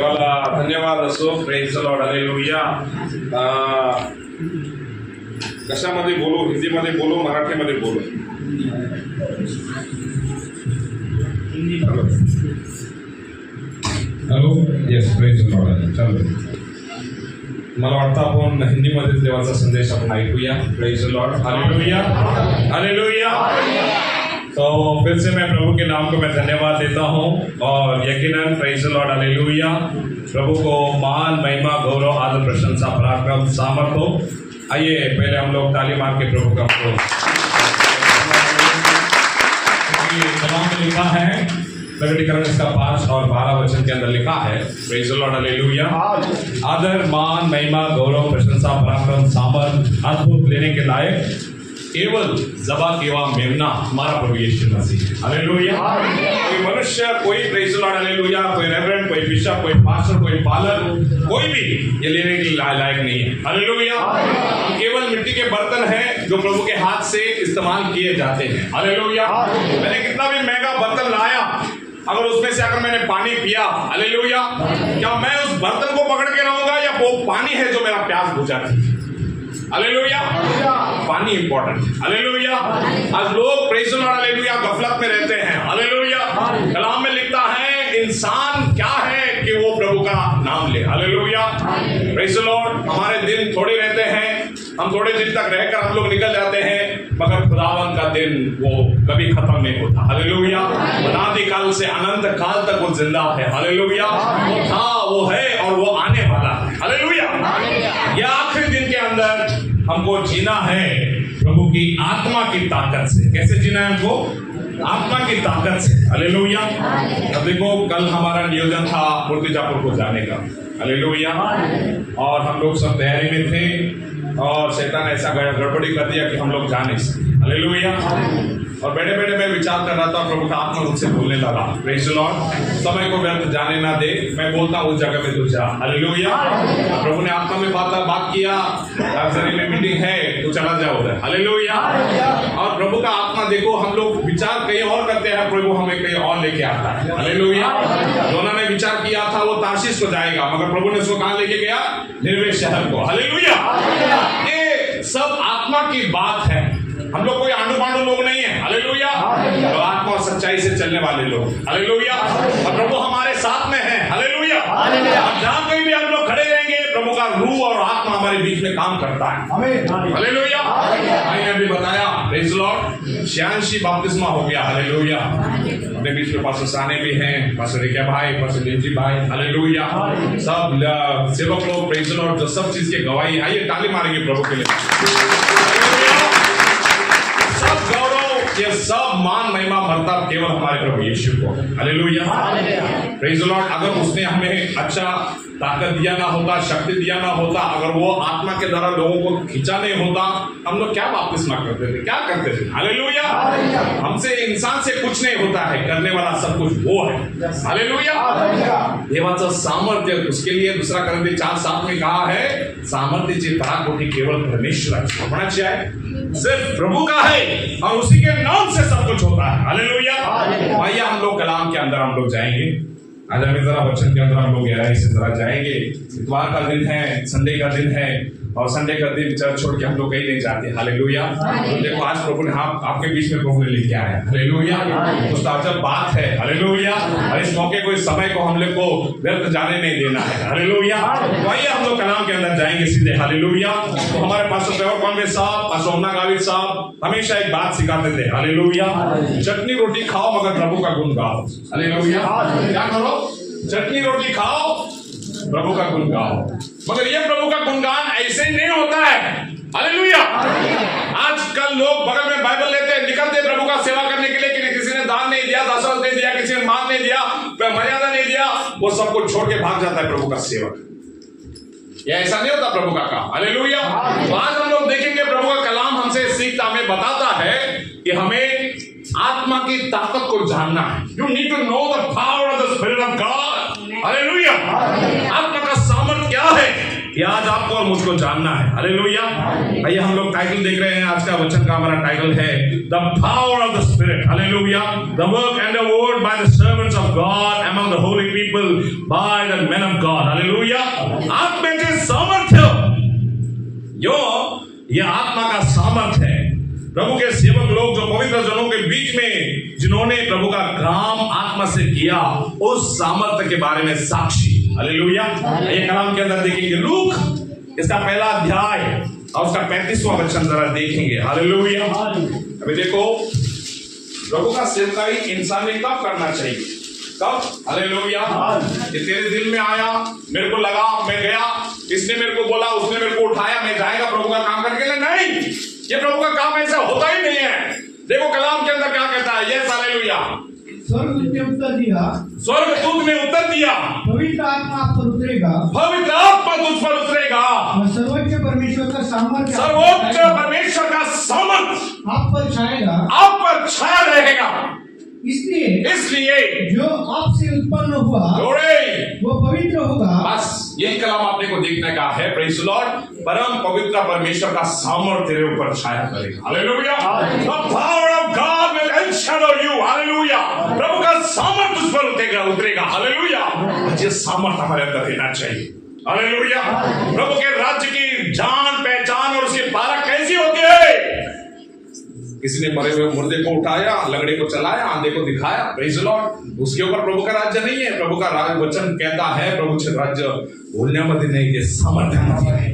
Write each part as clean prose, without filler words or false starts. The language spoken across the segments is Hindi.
देवाला धन्यवाद असो. Praise the Lord. हालेलुया. कशामध्ये बोलू? हिंदीमध्ये बोलू, मराठीमध्ये बोलू? Hello. Yes. Praise the Lord. चालू. मला वाटतं आपण हिंदीमध्येच देवाचा संदेश आपण ऐकूया. Praise the Lord. Hallelujah. Hallelujah. तो फिर से मैं प्रभु के नाम को मैं धन्यवाद देता हूँ और यकीनन प्रेज द लॉर्ड. हालेलुया. प्रभु को मान, महिमा, गौरव, आदर, प्रशंसा, पराक्रम, सामर्थ हो. आइए पहले हम लोग ताली मार के प्रभु का कलाम में लिखा है, प्रकटीकरण इसका 5 और 12 वचन के अंदर लिखा है. Praise the Lord. हालेलुया. आदर, मान, महिमा, गौरव, प्रशंसा, पराक्रम, सामर्थ, अद्भुत लेने के लायक केवल जबा केवा मेमना हमारा प्रभु यीशु मसीह है. हालेलुया. कोई मनुष्य, कोई प्रेज द लॉर्ड. हालेलुया. कोई रेवरेंड, कोई बिशप, कोई पास्टर, कोई पालक, कोई भी ये लेने के लायक नहीं है. हालेलुया. हम केवल मिट्टी के बर्तन हैं जो प्रभु के हाथ से इस्तेमाल किए जाते हैं. हालेलुया. मैंने कितना भी महंगा बर्तन लाया, अगर उसमें से अगर मैंने पानी पिया, हालेलुया, क्या मैं उस बर्तन को पकड़ के रहूंगा या वो पानी है जो मेरा प्यास बुझाती है? हालेलुया. पानी इंपॉर्टेंट. हालेलुया. आज लोग प्रेज द लॉर्ड. हालेलुया. गफलत में रहते हैं. हालेलुया. कलाम में लिखता है इंसान क्या है कि वो प्रभु का नाम ले. हालेलुया. Praise the Lord. हमारे दिन थोड़े रहते हैं, हम थोड़े दिन तक रहकर हम लोग निकल जाते हैं, मगर खुदावन का दिन वो कभी खत्म नहीं होता. हालेलुया. अनादि काल से अनंत काल तक वो जिंदा है. हालेलुया. वो था, वो है और वो आने वाला है. हालेलुया. ये आखिरी दिन के अंदर हमको जीना है प्रभु की आत्मा की ताकत से. कैसे जीना है हमको? आत्मा की ताकत से. हालेलुया. अब देखो, कल हमारा नियोजन था मूर्तिजापुर को जाने का. हालेलुया. और हम लोग सब तैयारी में थे और शैतान ऐसा गड़बड़ी कर दिया कि हम लोग जा नहीं सकते. हालेलुया. और बैठे बैठे मैं विचार कर रहा था, प्रभु का आत्मा मुझसे बोलने लगा, प्रेज द लॉर्ड, समय को व्यर्थ जाने ना दे, मैं बोलता हूँ उस जगह में तू जा. हालेलुया. प्रभु ने आत्मा में बात किया, राजधानी में मीटिंग है, तू चला जा उधर. हालेलुया. और प्रभु का आत्मा देखो, हम लोग विचार कहीं और करते हैं, प्रभु हमें कहीं और लेके आता है. हालेलुया. दोनों ने विचार किया था वो तार्शीश को जाएगा, मगर प्रभु ने उसको कहाँ लेके गया? निनवे शहर को. हालेलुया. ये सब आत्मा की बात है. हम लोग कोई आंडू पांडू लोग नहीं है. हालेलुया. तो आत्मा और सच्चाई से चलने वाले लोग. हालेलुया. और प्रभु हमारे साथ में है. हालेलुया. और जहां कहीं भी हम लोग खड़े रहेंगे, प्रभु का रूह और आत्मा हमारे बीच में काम करता है. हालेलुया. मैंने अभी बताया, प्रेज द लॉर्ड, 86 बपतिस्मा हो गया. हालेलुया. अपने बीच में पास्टर साने भी हैं, पास्टर रिक्या भाई, पास्टर लिंजी भाई. हालेलुया. सब सेवक लोग, प्रेज द लॉर्ड, जो सब चीज के गवाही. आइए ताली मारेंगे प्रभु के लिए. ये सब मान, महिमा, मर्तबा केवल हमारे प्रभु यीशु को. हालेलुया. Praise the Lord. अगर उसने हमें अच्छा ताकत दिया ना होता, शक्ति दिया ना होता, अगर वो आत्मा के द्वारा लोगों को खींचा नहीं होता, हम लोग क्या बपतिस्मा करते थे, क्या करते थे? हालेलुया. हमसे, इंसान से कुछ नहीं होता है, करने वाला सब कुछ वो है. हालेलुया. देवाचं सामर्थ्य, उसके लिए दूसरा Korinthe 4:7 में कहा है, सामर्थ्याची पराकोटी केवळ परमेश्वराची. कोणाची आहे? सिर्फ प्रभु का है और उसी के नाम से सब कुछ होता है. हालेलुया. आइए हम लोग कलाम के अंदर हम लोग जाएंगे. आज हमें जरा वचन के अंदर हम लोग गहराई से जरा जाएंगे. इतवार का दिन है, संडे का दिन है, और संडे का दिन चर्च छोड़ के हम लोग कहीं नहीं जाते. हालेलुया. तो देखो, आज प्रभु ने आपके बीच में प्रभु ने लेके आया. हालेलुया. तो ताजा बात है. हालेलुया. और इस मौके को, इस समय को हम लोग को व्यर्थ जाने नहीं देना है. हालेलुया. तो आइए हम लोग कलाम के अंदर जाएंगे सीधे. हालेलुया. तो हमारे पास्टर ट्रेवर कॉन्वे साहब, पास्टर ओमना गावित साहब हमेशा एक बात सिखाते थे. हालेलुया. चटनी रोटी खाओ मगर प्रभु का गुण गाओ. हालेलुया. क्या करो? चटनी रोटी खाओ, प्रभु का गुण गाओ. मगर ये प्रभु का गुणगान ऐसे नहीं होता है. हालेलुया. आजकल लोग बगल में बाइबल लेते हैं, निकलते प्रभु का सेवा करने के लिए, कि किसी ने दान नहीं दिया, दशरथ नहीं दिया, किसी ने मान नहीं दिया, मर्यादा नहीं दिया, वो सब कुछ छोड़ के भाग जाता है प्रभु का सेवक. ये ऐसा नहीं होता प्रभु का काम. हालेलुया. तो आज हम लोग देखेंगे प्रभु का कलाम हमसे सीखता, हमें बताता है कि हमें आत्मा की ताकत को जानना है. You need to know the power of the spirit of God. Hallelujah. आत्मा का सामर्थ्य क्या है ये आज आपको और मुझको जानना है। हालेलुया। आइए हम लोग टाइटल देख रहे हैं। आज का वचन का हमारा टाइटल है the power of the spirit. Hallelujah. The work and the word by the servants of God among the Holi people by the main of God. Hallelujah. आप में जो सामर्थ्य, यो ये आत्मा का सामर्थ्य है। प्रभु के सेवक लोग जो पवित्र जनों के बीच में जिन्होंने प्रभु का काम आत्मा से किया, उस सामर्थ्य के बारे में साक्षी। हालेलुया। ये कलाम के अंदर देखेंगे लूक इसका पहला अध्याय और उसका 35वां वचन जरा देखेंगे। हालेलुया। अभी देखो प्रभु का सेवकाई इंसान ने कब करना चाहिए, कब? हालेलुया। ये तेरे दिल में आया, मेरे को लगा, मैं गया, इसने मेरे को बोला, उसने मेरे को उठाया, मैं जाएगा प्रभु का काम करने के लिए? नहीं, ये प्रभु का काम ऐसा होता ही नहीं है। देखो कलाम के अंदर क्या कहता है। Yes, hallelujah. स्वर्गदूत ने उत्तर दिया, स्वर्गदूत ने उत्तर दिया, पवित्र आत्मा आप पर उतरेगा, पवित्र आत्मा तुझ पर उतरेगा और सर्वोच्च परमेश्वर का सामर्थ्य आप पर छाएगा, आप पर छाया रहेगा। इसलिए जो आपसे उत्पन्न हुआ वो पवित्र होगा। बस यही कलाम आपने को देखने का है। Praise the Lord. परम पवित्र परमेश्वर का सामर्थ्य तेरे ऊपर छाया करेगा। Hallelujah. The power of God will enshadow you. Hallelujah. प्रभु का सामर्थ्य तुझ पर उतरेगा। हालेलुया। ये सामर्थ्य हमारे अंदर रहना चाहिए। हालेलुया। प्रभु के राज्य की जान पहचान और उसकी पारख कैसी होती है? किसी ने मरे हुए मुर्दे को उठाया, लंगड़े को चलाया, आंधे को दिखाया। Praise the Lord. उसके ऊपर प्रभु का राज्य नहीं है। प्रभु का राज वचन कहता है प्रभु से राज्य भूलने मत नहीं के सामर्थ्य है।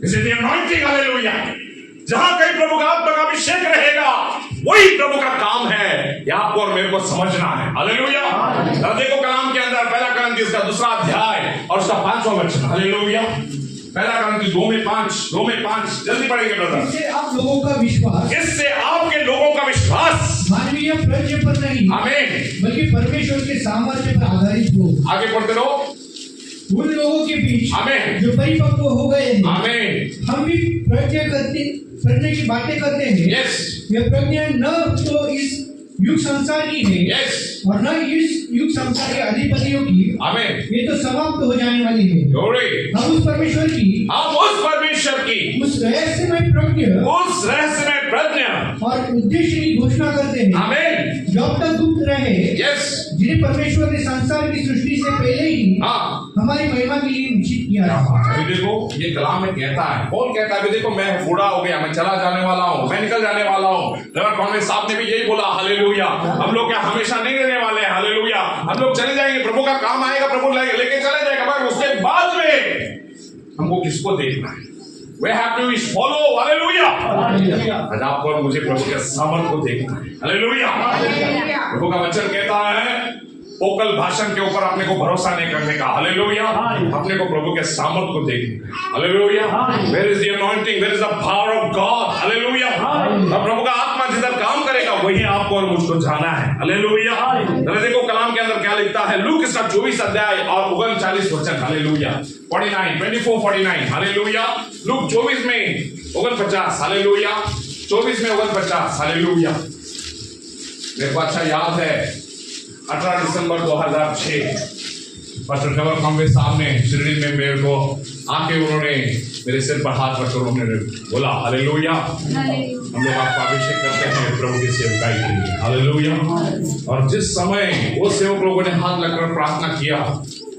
इसीलिए अनॉइंटिंग, हालेलुया। जहां कहीं प्रभु का आत्मा का अभिषेक रहेगा वही प्रभु का काम है। ये आपको और मेरे को समझना है। हालेलुया। देखो कलाम के अंदर पहला कुरिन्थियों का 2 अध्याय और उसका 5वां वचन। हालेलुया। पहला कुरिन्थियों 2:5 जल्दी पढ़ेंगे ब्रदर। इससे आप लोगों का विश्वास, इससे आपके लोगों का विश्वास मानवीय प्रज्ञा पर नहीं, आमीन, बल्कि परमेश्वर के सामर्थ्य पर आधारित हो। आगे पढ़ते रहो। उन लोगों के बीच आमीन, जो परिपक्व हो गए हैं, आमीन, हम भी प्रज्ञा की बातें करते हैं। यस, यह प्रज्ञा न तो इस युग संसार की है, यस, और न इस युग संसार के अधिपतियों की। आमीन। ये तो समाप्त हो जाने वाली है। ग्लोरी। हम उस परमेश्वर की, उस रहस्यमय प्रज्ञा और उद्देश्य की घोषणा करते हैं। आमीन। जो अब तक गुप्त रहे, यस, जिन्हें परमेश्वर ने संसार की सृष्टि से पहले ही हमारी महिमा के लिए निश्चित किया है। अभी देखो ये कलाम में कहता है, कौन कहता है? अभी देखो मैं बूढ़ा हो गया, मैं चला जाने वाला हूँ, मैं निकल जाने वाला हूँ। रेवरेंड कॉन्वेंट साहब ने भी यही बोला। हालेलुया। हम लोग क्या हमेशा नहीं रहने वाले हैं? हालेलुया। हम लोग चले जाएंगे, प्रभु का काम आएगा, प्रभु लेके चले जाएगा, पर उसके बाद में हमको किसको देखना है? We have to follow. Hallelujah. आज आपको और मुझे प्रभु के सामर्थ्य को देखना है। हालेलुया। प्रभु का वचन कहता है ओकल भाषण के ऊपर अपने को भरोसा नहीं करने का। हालेलुया। अपने को प्रभु के सामर्थ्य को देखने का। Hallelujah. Where is the anointing? Where is the power of God? Hallelujah. अब प्रभु का आत्मा जिधर काम करेगा वही आपको और मुझको जाना है। हालेलुया। चलो देखो कलाम के अंदर क्या लिखता है। लूक इसका 24 अध्याय और 39 वचन। हालेलुया। 24:49। हालेलुया। लूक 24 में 49। हालेलुया। 24 में 49। हालेलुया। मेरे को अच्छा याद है 18 दिसंबर 2006 पास्टर ट्रेवर कॉन्वेंट साहब ने शिरडी में मेरे को आके उन्होंने मेरे सिर पर हाथ रखकर उन्होंने बोला हालेलुया। हम लोग आपका अभिषेक करते हैं प्रभु की सेवकाई के लिए। हालेलुया। और जिस समय वो सेवक लोगों ने हाथ लगकर प्रार्थना किया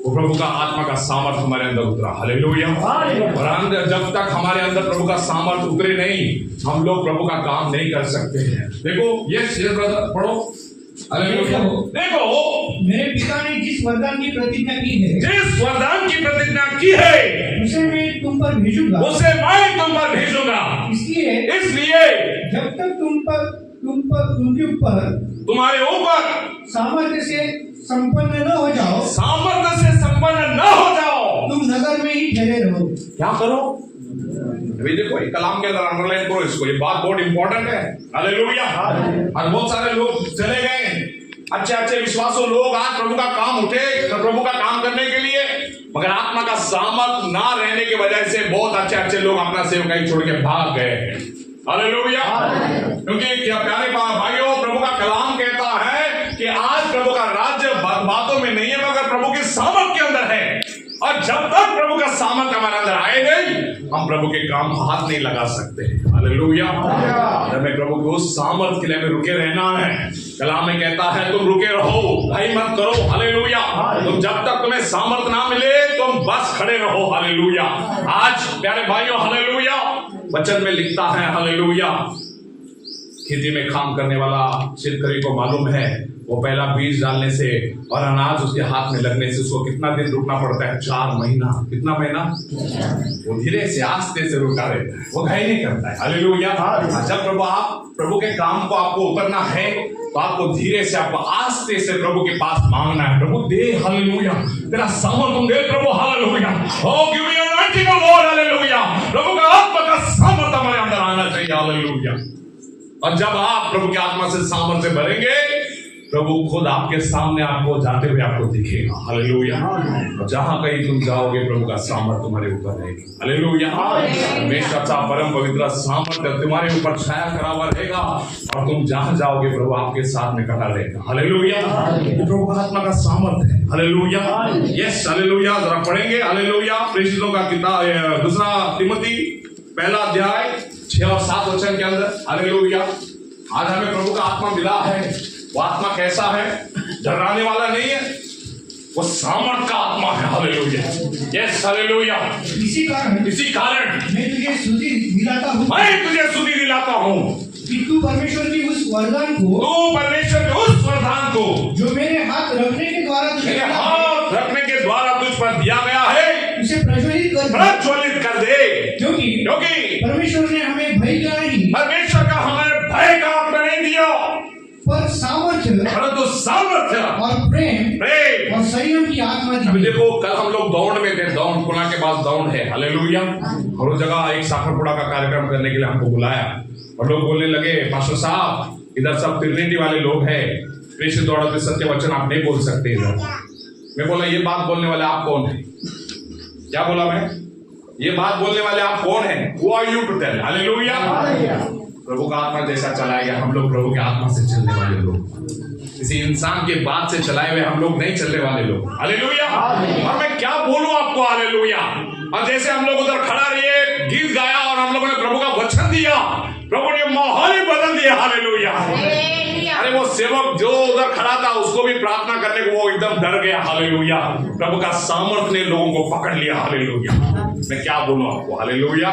वो प्रभु का आत्मा का सामर्थ्य हमारे अंदर उतरा। हालेलुया। और अंदर जब तक हमारे अंदर प्रभु का सामर्थ्य उतरे नहीं हम लोग प्रभु का काम नहीं कर सकते हैं। देखो ये ब्रदर पढ़ो। हालेलुया। देखो मेरे पिता ने जिस वरदान की प्रतिज्ञा की है, जिस वरदान की प्रतिज्ञा की है उसे मैं तुम पर भेजूंगा, उसे मैं तुम पर भेजूंगा। इसलिए जब तक तुमके ऊपर तुम्हारे ऊपर सामर्थ्य से संपन्न न हो जाओ, सामर्थ्य से संपन्न न हो जाओ, तुम नगर में ही ठहरे रहो। क्या करो? अभी देखो ये कलाम के अंदर अंडरलाइन करो इसको, ये बात बहुत इंपॉर्टेंट है। हालेलुया। और बहुत सारे लोग चले गए, अच्छे अच्छे विश्वासु लोग आज प्रभु का काम उठे प्रभु का काम करने के लिए, मगर आत्मा का सामर्थ ना रहने की वजह से बहुत अच्छे अच्छे लोग अपना सेवकाई छोड़ के भाग गए हैं। हालेलुया। क्योंकि क्या प्यारे भाइयों प्रभु का कलाम कहता है कि आज प्रभु का राज्य बातों में नहीं है मगर प्रभु के सामर्थ के अंदर है। और जब तक प्रभु का सामर्थ हमारे अंदर हम प्रभु के काम को हाथ नहीं लगा सकते। हालेलुया। हमें प्रभु के उस सामर्थ के लिए हमें रुके रहना है। कलाम में कहता है तुम रुके रहो, भय मत करो। हालेलुया। तुम जब तक तुम्हें सामर्थ ना मिले तुम बस खड़े रहो। हालेलुया। आज प्यारे भाइयों, हालेलुया, वचन में लिखता है, हालेलुया, खेती में काम करने वाला शेतकरी को मालूम है वो पहला बीज डालने से और अनाज उसके हाथ में लगने से उसको कितना दिन रुकना पड़ता है? 4 महीना। कितना महीना? वो धीरे से आस्ते से रुका रहता है, वो घाय नहीं करता है। हालेलुया। जब प्रभु के काम को आपको उतरना है तो आपको धीरे से, आपको आस्ते से प्रभु के पास मांगना है। प्रभु दे, हालेलुया, तेरा सामर्थ तुम दे प्रभु। Hallelujah. Oh give me anointing of God. Hallelujah. प्रभु का आत्मा का सामर्थ हमारे अंदर आना चाहिए। हालेलुया। और जब आप प्रभु की आत्मा से सामर्थ से भरेंगे, प्रभु खुद आपके सामने आपको जाते हुए आपको दिखेगा। हालेलुया। और जहां कहीं तुम जाओगे प्रभु का सामर्थ तुम्हारे ऊपर रहेगा। हालेलुया। हमेशा परम पवित्र सामर्थ तुम्हारे ऊपर छाया करा हुआ रहेगा और तुम जहां जाओगे प्रभु आपके साथ में खड़ा रहेगा। हालेलुया। प्रभु का आत्मा का सामर्थ है। हालेलुया। Yes, hallelujah. जरा पढ़ेंगे, हालेलुया, प्रेषितों का किताब, दूसरा तिमोथी पहला अध्याय 6 और 7 वचन के अंदर। हालेलुया। आज हमें प्रभु का आत्मा मिला है। वो आत्मा कैसा है? डराने वाला नहीं है, वो सामर्थ का आत्मा है। हालेलुया। Yes, hallelujah. इसी कारण मैं तुझे स्तुति दिलाता हूँ कि तू परमेश्वर के उस वरदान को जो मेरे हाथ रखने के द्वारा तुझ पर दिया गया है उसे प्रज्वलित कर दे। क्योंकि परमेश्वर ने हमें भय का हमें भय का आत्मा नहीं दिया, पर सामर्थ्य और प्रेम और संयम की आत्मा दी। अभी देखो, कल हम लोग दौड़ में थे, दौड़ पुणे के पास दौड़ है। हालेलुया। और उस जगह एक साखरपुड़ा का कार्यक्रम करने के लिए हमको बुलाया और लोग बोलने लगे, पास्टर साहब, इधर सब ट्रिनिटी वाले लोग हैं, प्रेषित दौड़ते सत्य वचन आप नहीं बोल सकते इधर। मैं बोला, ये बात बोलने वाले आप कौन है? क्या बोला मैं? ये बात बोलने वाले आप कौन है? Who are you to tell? Hallelujah. प्रभु का आत्मा जैसा चलाएगा, हम लोग प्रभु के आत्मा से चलने वाले लोग, किसी इंसान के बात से चलाए हुए हम लोग नहीं चलने वाले लोग। हालेलुया। और मैं क्या बोलूं आपको? हालेलुया। और जैसे हम लोग उधर खड़ा रहिए, गीत गाया और हम लोगों ने प्रभु का वचन दिया, प्रभु ने माहौल ही बदल दिया। हालेलुया। अरे वो सेवक जो उधर खड़ा था उसको भी प्रार्थना करने को वो एकदम डर गया। हालेलुया। प्रभु का सामर्थ ने लोगों को पकड़ लिया। हालेलुया। मैं क्या बोलूं आपको? हालेलुया।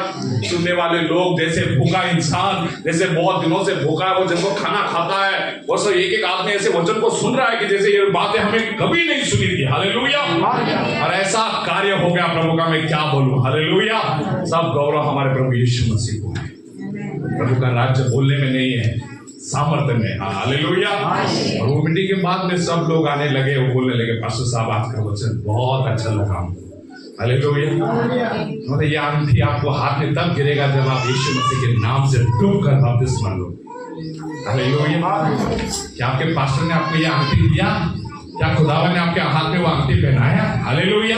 सुनने वाले लोग, जैसे भूखा इंसान, जैसे बहुत दिनों से भूखा है, वो जिनको खाना खाता है, वो सब एक आदमी ऐसे वचन को सुन रहा है कि जैसे ये बातें हमें कभी नहीं सुनी थी। हालेलुया। और ऐसा कार्य हो गया प्रभु का, मैं क्या बोलूं? हालेलुया। सब गौरव हमारे प्रभु यीशु मसीह को है। प्रभु का राज्य बोलने में नहीं है, सामर्थ्य में। हालेलुया। और वो मीटिंग के बाद में सब लोग आने लगे, वो बोलने लगे, पास्टर साहब आपका वचन बहुत अच्छा लगा हमको। हालेलुया। ये अंगूठी आपको हाथ में तब गिरेगा जब आप यीशु मसीह के नाम से डूब कर बपतिस्मा लो। हालेलुया। क्या आपके पास्टर ने आपको ये अंगूठी दिया? क्या खुदावन ने आपके हाथ में वो अंगूठी पहनाया? हालेलुया।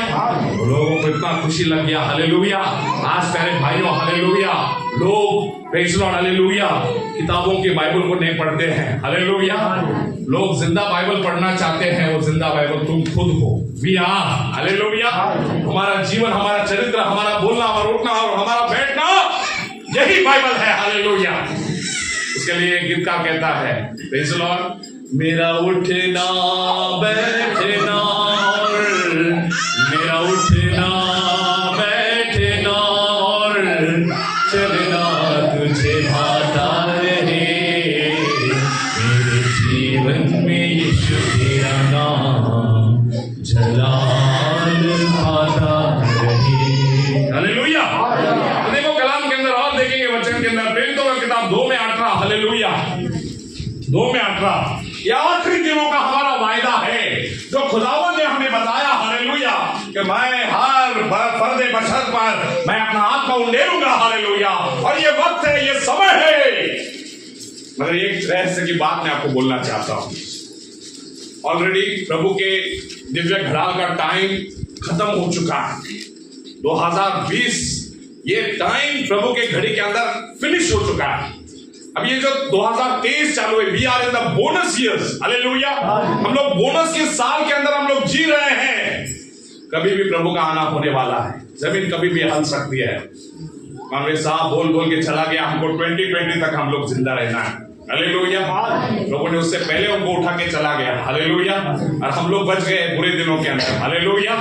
लोगों को इतना खुशी लग गया। हालेलुया। आज प्यारे भाइयों, हालेलुया, लोग प्रेज़ लॉर्ड, हालेलुया, किताबों की बाइबल को नहीं पढ़ते हैं। हालेलुया। लोग जिंदा बाइबल पढ़ना चाहते हैं, वो जिंदा बाइबल तुम खुद हो। We are. हालेलुया। हमारा जीवन, हमारा चरित्र, हमारा बोलना, हमारा उठना और हमारा बैठना, यही बाइबल है। हालेलुया। उसके लिए गीतकार कहता है, प्रेज़ लॉर्ड, मेरा उठना बैठना और मेरा उठना बैठना और चलना तुझे भाता रहे, मेरे जीवन में यीशु तेरा नाम जलाल भाता रहे। हालेलुया। देखो कलाम के अंदर और देखेंगे वचन के अंदर, प्रेरितों का किताब 2 में 18। हालेलुया। 2 में 18 ये आखिरी दिनों का हमारा वायदा है जो खुदावंद ने हमें बताया। हालेलुया। कि मैं हर पर्दे बशर पर मैं अपना आत्मा उंडेलूंगा। हालेलुया। और ये वक्त है, ये समय है। मगर एक रहस्य की बात मैं आपको बोलना चाहता हूं। ऑलरेडी प्रभु के दिव्य घड़ाल का टाइम खत्म हो चुका है। 2020 ये टाइम प्रभु के घड़ी के अंदर फिनिश हो चुका है। अब ये जो 2023 चालू है, we are in the bonus years. Hallelujah. हम लोग बोनस के साल के अंदर हम लोग जी रहे हैं। कभी भी प्रभु का आना होने वाला है। जमीन कभी भी हिल सकती है। कांग्रेस साहब बोल बोल के चला गया, हमको 2020 तक हम लोग जिंदा रहना है। हालेलुया। प्रभु ने उससे पहले उनको उठा के चला गया। हालेलुया। और हम लोग बच गए बुरे दिनों के अंदर। हालेलुया।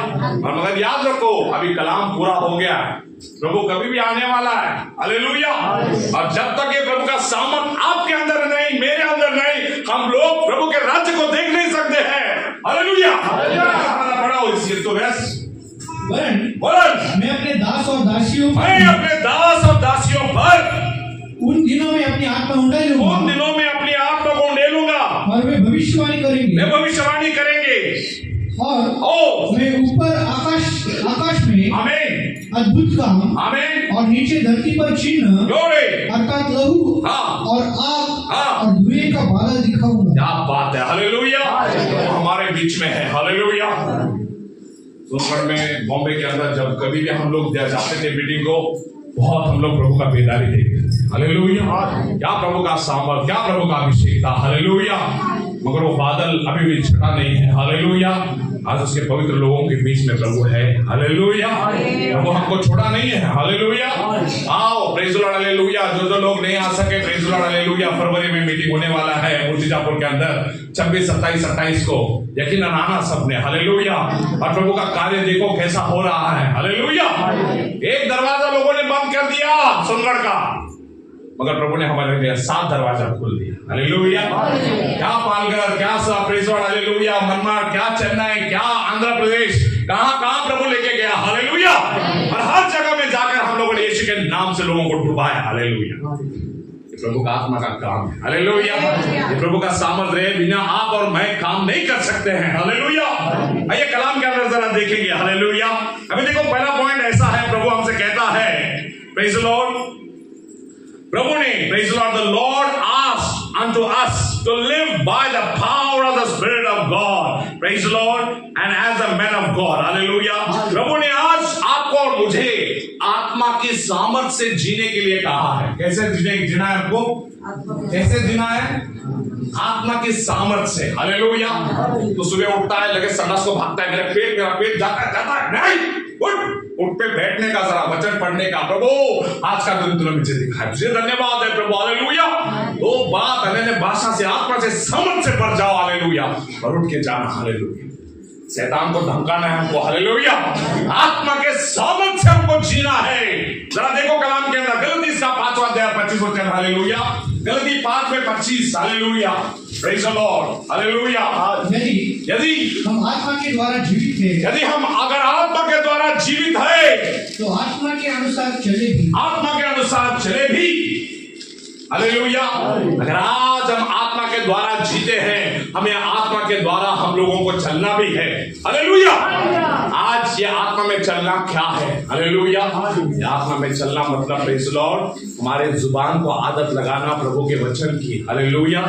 और मगर याद रखो, अभी कलाम पूरा हो गया है, प्रभु कभी भी आने वाला है। हालेलुया। और जब तक ये प्रभु का सामर्थ आपके अंदर नहीं, मेरे अंदर नहीं, हम लोग प्रभु के राज्य को देख नहीं सकते हैं। हालेलुया। पढ़ाओ इसी तो मैं अपने दास और दासियों पर उन दिनों में अपनी आत्मा उंडेलूंगा। उन दिनों में अपनी आत्मा को उंडेलूंगा और वे भविष्यवाणी करेंगे। और मैं ऊपर आकाश में आमीन अद्भुत काम आमीन और नीचे धरती पर चिन्ह अर्थात लहू और आग और धुएं का बादल दिखाऊंगा। क्या बात है। हालेलुया। वो हमारे बीच में है। हालेलुया। सोनगढ़ में, बॉम्बे के अंदर जब कभी भी हम लोग जाते थे मीटिंग को, बहुत हम लोग प्रभु का बेदारी देखते थे। हालेलुया। क्या प्रभु का सामर्थ, क्या प्रभु का अभिषेक था। हालेलुया। मगर वो बादल अभी भी छटा नहीं है। हालेलुया। आज उसके पवित्र लोगों के बीच में प्रभु है। हालेलुया। प्रभु हमको छोड़ा नहीं है। हालेलुया। आओ, प्रेज़ द लॉर्ड। हालेलुया। जो लोग नहीं आ सके, प्रेज़ द लॉर्ड। हालेलुया। फरवरी में मीटिंग होने वाला है मुर्तिजापुर के अंदर 26, 27, 28 को। यकीनन आना सबने। हालेलुया। और प्रभु का कार्य देखो कैसा हो रहा है। हालेलुया। एक दरवाजा लोगों ने बंद कर दिया सोनगढ़ का, मगर प्रभु ने हमारे लिए 7 दरवाजा खोल दिया। हालेलुया। क्या पालघर, क्या praise the Lord. Hallelujah. Manmad, क्या चेन्नई, क्या आंध्र प्रदेश, कहां प्रभु लेके गया। हालेलुया। और हर जगह में जाकर हम लोगों ने यीशु के नाम से लोगों को डुबाया। हालेलुया। प्रभु का आत्मा का काम है। हालेलुया। ये प्रभु का सामर्थ्य है, बिना आप और मैं काम नहीं कर सकते हैं। हालेलुया। आइए कलाम के अंदर जरा देखेंगे। हालेलुया। अभी देखो, पहला पॉइंट ऐसा है, प्रभु हमसे कहता है, प्रेज़ द लॉर्ड, प्रभु ने, praise the Lord, the Lord asked unto us to live by the power of the Spirit of God, praise the Lord, and as a man of God, hallelujah। प्रभु ने आज आपको और मुझे आत्मा की सामर्थ से जीने के लिए कहा है। कैसे जीना है आपको? कैसे जीना है? आत्मा की सामर्थ से। हालेलुया। तो सुबह उठता है, लगे संडास को भागता है, मेरा पेट जाता है, नहीं, उठ पे बैठने का, जरा वचन पढ़ने का। प्रभु आज का दिन तूने मुझे दिखाया, तुझे धन्यवाद है प्रभु। हालेलुया। तो बात अन्य भाषा से, आत्मा से, समझ से भर जाओ। हालेलुया। और उठ के जाना। हालेलुया। शैतान को धमकाना है हमको। हालेलुया। आत्मा के सामर्थ से हमको जीना है। जरा देखो कलाम के अंदर, गलती का 5वां अध्याय 25 वचन। हालेलुया। गलती 5:25। Hallelujah. Praise the Lord. Hallelujah. यदि हम आत्मा के द्वारा जीवित हैं, यदि हम अगर आत्मा के द्वारा जीवित है, तो आत्मा के अनुसार चले भी। आत्मा के अनुसार चले भी। हालेलुया। अगर आज हम आत्मा के द्वारा जीते हैं, हमें आत्मा के द्वारा हम लोगों को चलना भी है। हालेलुया। आज ये आत्मा में चलना क्या है? हालेलुया। ये आत्मा में चलना मतलब, प्रेज़ द लॉर्ड, हमारे जुबान को आदत लगाना प्रभु के वचन की। हालेलुया।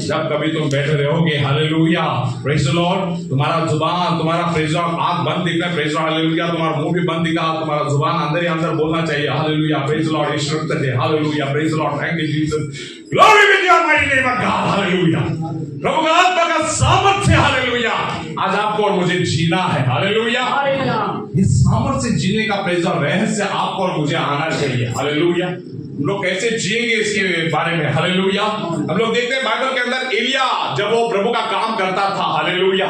जब कभी तुम बैठे रहोगे, हालेलुया, प्रेज़ द लॉर्ड, तुम्हारा जुबान, तुम्हारा प्रेज़ द लॉर्ड आंख बंद दिखना, प्रेज़ द लॉर्ड। हालेलुया। तुम्हारा मुंह भी बंद दिखा, तुम्हारा जुबान अंदर ही अंदर बोलना चाहिए। हालेलुया। Praise the Lord. ईश्वर है। Hallelujah. Praise the Lord. Thank you Jesus. Glory be to your mighty name of God. Hallelujah. प्रभु का आत्मा का सामर्थ्य। हालेलुया। आज आपको और मुझे जीना है। हालेलुया। ये सामर्थ्य से जीने का प्रेज़ द लॉर्ड रहस्य आपको और मुझे आना चाहिए। हालेलुया। हम लोग कैसे जिएंगे इसके बारे में। हालेलुया। हम लोग देखते हैं बाइबल के अंदर, एलिया जब वो प्रभु का काम करता था, हालेलुया,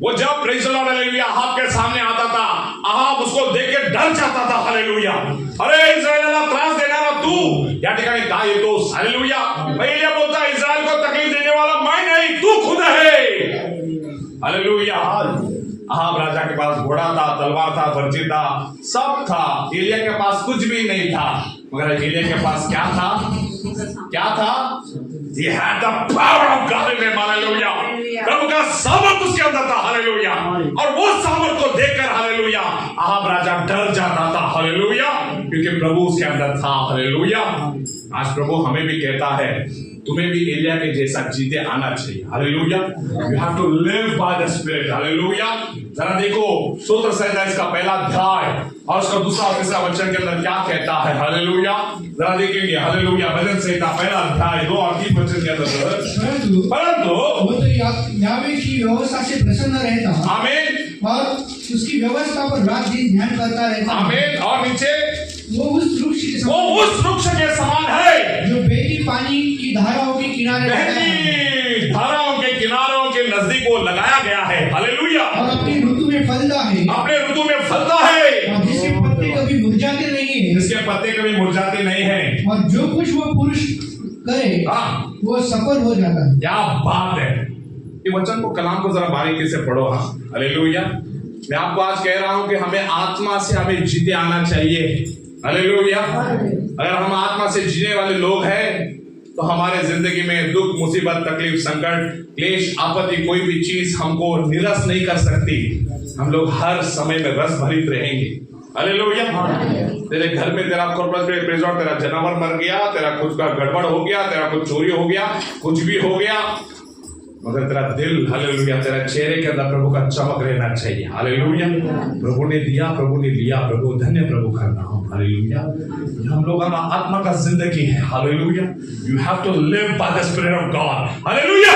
वो जब praise the Lord, hallelujah, Ahab के सामने आता था, अहाब उसको देख के डर जाता था। हालेलुया। अरे इस्राएल त्रास देना ना तू, या ठिकाने का ये तो। हालेलुया। एलिया बोलता, इस्राएल को तकलीफ देने वाला मैं नहीं, तू खुद है। हालेलुया। अहाब राजा के पास घोड़ा था, तलवार था, बर्छी था, सब था। एलिया के पास कुछ भी नहीं था, मगर एलिया के पास क्या था? क्या था? He had the power of God in him. Hallelujah. प्रभु का सामर्थ उसके अंदर था। हालेलुया। और वो सामर्थ को देखकर, हालेलुया, अहाब राजा डर जाता था। हालेलुया। क्योंकि प्रभु उसके अंदर था। हालेलुया। आज प्रभु हमें भी कहता है, तुम्हें भी एलिया के जैसा जीते आना चाहिए। Hallelujah. You have to live by the spirit. Hallelujah. जरा देखो स्तोत्र संहिता इसका पहला अध्याय और उसका दूसरा और तीसरा वचन के अंदर क्या कहता है। हालेलुया। जरा देखेंगे। हालेलुया। भजन संहिता पहला अध्याय 2 और 3 वचन के अंदर, परंतु वो तो यावे की व्यवस्था से प्रसन्न रहता, आमीन, और उसकी व्यवस्था पर रात दिन ध्यान करता रहता, आमीन। और नीचे, वो उस वृक्ष के वो समान, उस वृक्ष के समान है जो बहती पानी की धाराओं के किनारे रहता है बहती धाराओं के किनारों के नजदीक वो लगाया गया है। हालेलुया। और अपनी ऋतु में फलता है, अपने ऋतु में फलता है, और जिसके पत्ते कभी मुरझाते नहीं है, जिसके पत्ते कभी मुरझाते नहीं हैं। और जो कुछ वो पुरुष करे हाँ, वो सफल हो जाता है। क्या बात है। ये वचन को, कलाम को जरा बारीकी से पढ़ो। हाँ, हालेलुया। मैं आपको आज कह रहा हूं कि हमें आत्मा से हमें जीते आना चाहिए। हालेलुया। अगर हम आत्मा से जीने वाले लोग हैं तो हमारे जिंदगी में दुख, मुसीबत, तकलीफ, संकट, क्लेश, आपत्ति, कोई भी चीज हमको निरस नहीं कर सकती। हम लोग हर समय में रस भरित रहेंगे। हालेलुया। तेरे घर में तेरा कॉर्पोरेट रिजॉर्ट, तेरा जानवर मर गया, तेरा कुछ का गड़बड़ हो गया, तेरा कुछ चोरी हो गया, कुछ भी हो गया, मगर तेरा दिल, हालेलुया, तेरा चेहरे के अंदर प्रभु का चमक रहना चाहिए। हालेलुया। प्रभु ने दिया, प्रभु ने लिया, प्रभु धन्य प्रभु का नाम। हालेलुया। हम लोग आत्मा का जिंदगी है। Hallelujah. You have to live by the spirit of God. Hallelujah.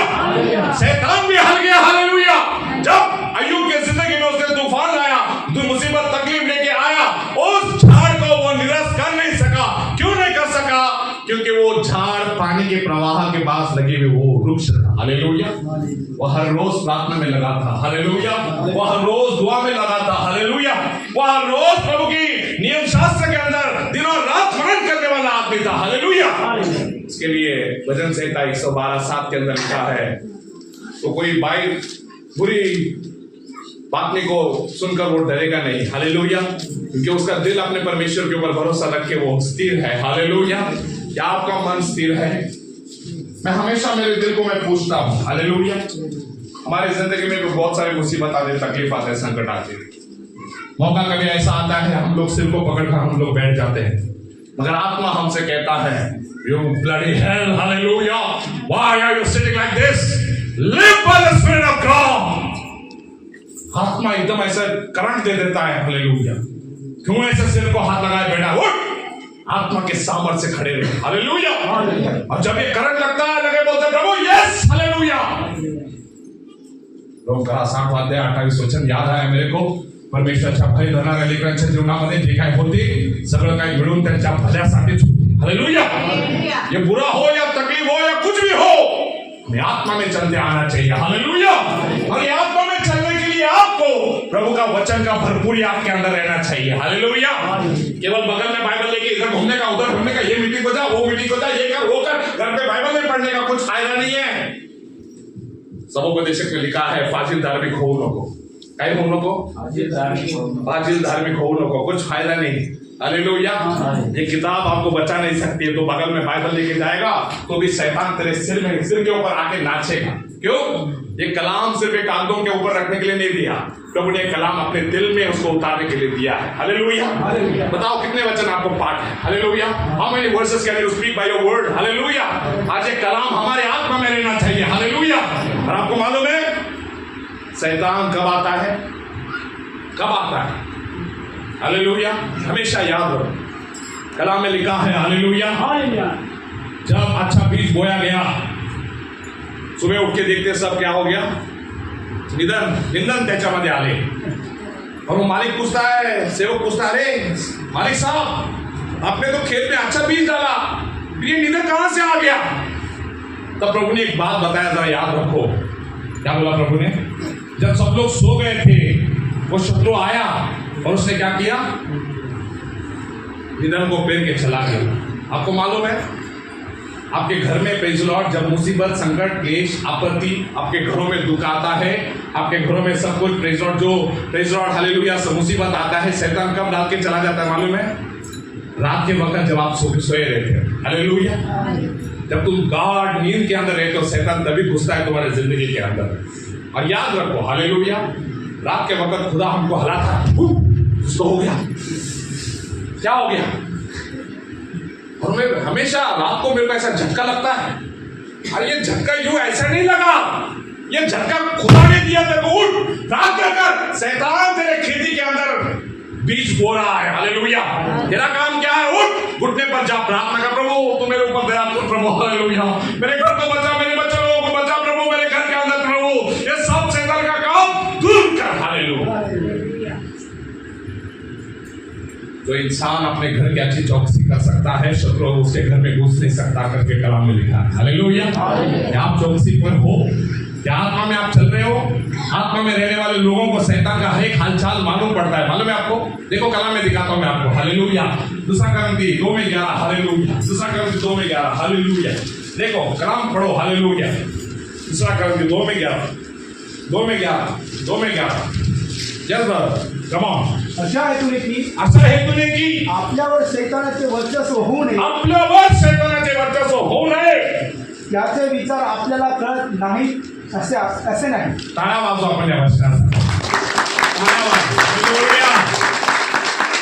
शैतान भी हल गया। हालेलुया। जब अय्यूब के जिंदगी में उसने तूफान लाया, तो मुसीबत तकलीफ लेके आया, उस झाड़ को वो निरस कर नहीं सका। क्यों नहीं कर सका? क्योंकि वो झाड़ पानी के प्रवाह के पास लगे हुए वो वृक्ष था। हालेलुया। वो हर रोज प्रार्थना में लगा था। हालेलुया। वो हर रोज दुआ में लगा था। हालेलुया। वो हर रोज प्रभु की नियम शास्त्र के अंदर दिनों रात मनन करने वाला आदमी था। हालेलुया। इसके लिए भजन संहिता 112:7 के अंदर लिखा है, तो कोई बुरी बातनी को सुनकर वो डरेगा नहीं। हालेलुया। क्योंकि उसका दिल अपने परमेश्वर के ऊपर भरोसा रखे वो स्थिर है। हालेलुया। क्या आपका मन स्थिर है? मैं हमेशा मेरे दिल को मैं पूछता हूं। हालेलुया। हमारी जिंदगी में भी बहुत सारी मुसीबत आते, तकलीफ आते, संकट आते, मौका कभी ऐसा आता है हम लोग सिर को पकड़कर हम लोग बैठ जाते हैं, मगर आत्मा हमसे कहता है, you bloody hell, hallelujah, why are you sitting like this? Live by the spirit of God. आत्मा एकदम ऐसा करंट दे देता है। हालेलुया। क्यों ऐसे सिर को हाथ लगाए बैठा? उठ, आत्मा के सामर्थ्य से खड़े रहे। हालेलुया। और जब ये करंट लगता है, लगे बोलते प्रभु यस, हालेलुया। लोग करा 60:28 वचन याद आया मेरे को। परमेश्वरच्या भय धरणाऱ्या लेकरांच्या जीवनामध्ये जे काय होते सगळं काही मिळून त्यांच्या भल्यासाठीच होते। हालेलुया। ये बुरा हो या तकलीफ हो या कुछ भी हो, हमें आत्मा में चलते आना चाहिए। हालेलुया। और ये आत्मा में चलने के लिए आपको प्रभु का वचन का भरपूरी आपके अंदर रहना चाहिए। हालेलुया। केवल बगल में बाइबल लेके इधर घूमने का, उधर घूमने का, ये मीटिंग को जा, वो मीटिंग को जा, ये कर, वो कर, घर पे बाइबल में पढ़ने का कुछ फायदा नहीं है। समुपदेशक में लिखा है, फाजिल धार्मिक होऊ नको। काय होऊ नको? फाजिल धार्मिक होऊ नको, कुछ फायदा नहीं। हालेलुया। ये किताब आपको बचा नहीं सकती है। तो बगल में बाइबल लेके जाएगा तो भी शैतान तेरे सिर के ऊपर आके नाचेगा। क्यों? ये कलाम सिर्फ एक कागजों के ऊपर रखने के लिए नहीं दिया, प्रभु ने कलाम अपने दिल में उसको उतारने के लिए दिया है। हालेलुया। बताओ कितने वचन आपको पाठ है? Hallelujah. How many versus can you speak by your word? Hallelujah. आज ये कलाम हमारे आत्मा में रहना चाहिए। हालेलुया। और आपको मालूम है शैतान कब आता है? कब आता है? हालेलुया। हमेशा याद रखो, कलाम में लिखा है, हालेलुया, जब अच्छा बीज बोया गया, सुबह उठ के देखते सब क्या हो गया? निंदन त्याच्यामध्ये आले। और वो मालिक पूछता है, सेवक पूछता है, अरे मालिक साहब आपने तो खेत में अच्छा बीज डाला, ये निंदन कहां से आ गया? तब प्रभु ने एक बात बताया, जरा याद रखो। क्या बोला प्रभु ने? जब सब लोग सो गए थे, वो शत्रु आया और उसने क्या किया? निंदन को पेड़ के चला गया। आपको मालूम है आपके घर में प्रेज़ लॉर्ड, जब मुसीबत, संकट, क्लेश, आपत्ति, आपके घरों में दुख आता है, आपके घरों में सब कुछ प्रेज़ लॉर्ड, जो प्रेज़ लॉर्ड हालेलुया मुसीबत आता है, शैतान कब डाल के चला जाता है मालूम है? रात के वक्त जब आप सोए रहते हैं। हालेलुया। जब तुम गाढ़ नींद के अंदर रहते हो, शैतान तभी घुसता है तुम्हारे जिंदगी के अंदर। और याद रखो, हालेलुया, रात के वक्त खुदा हमको हला था, कुछ तो हो गया, क्या हो गया? और मैं हमेशा रात को मेरे को ऐसा झटका लगता है, अरे ये झटका यूं ऐसा नहीं लगा, ये झटका खुदा ने दिया तेरे को। उठ, प्रार्थना कर। शैतान तेरे खेती के अंदर बीज बो रहा है। हालेलुया। तेरा काम क्या है? उठ, घुटने पर जा, प्रार्थना कर, प्रभु तू मेरे ऊपर दया कर प्रभु। हालेलुया। मेरे घर को बचा, मेरे बच्चे लोगों को बचा प्रभु, मेरे घर के अंदर प्रभु ये सब शैतान का काम दूर कर। हालेलुया। तो इंसान अपने घर की अच्छी चौकसी कर सकता है, शत्रु उसके घर में घुस नहीं सकता करके कलाम में लिखा है। हालेलुया। क्या आप चौकसी पर हो? क्या आत्मा में आप चल रहे हो? आत्मा में रहने वाले लोगों को शैतान का हर एक हालचाल मालूम पड़ता है। मालूम है आपको? देखो कलाम में दिखाता हूं मैं आपको। हालेलुया। दूसरा करंती 2:11। हालेलुया। दूसरा करंती 2:11। हालेलुया। देखो कलाम पढ़ो। हालेलुया। दूसरा करंती 2:11। 2:11 यस कम ऑन। अशा हेतूने की आपल्यावर शैतानाचे वर्चस्व होऊ नये, आपल्यावर शैतानाचे वर्चस्व होऊ नये, त्याचे विचार आपल्याला कळत नाहीत असे नाही. टाळ्या वाजवा आपण या वचनाचा. टाळ्या वाजवा. हालेलुया.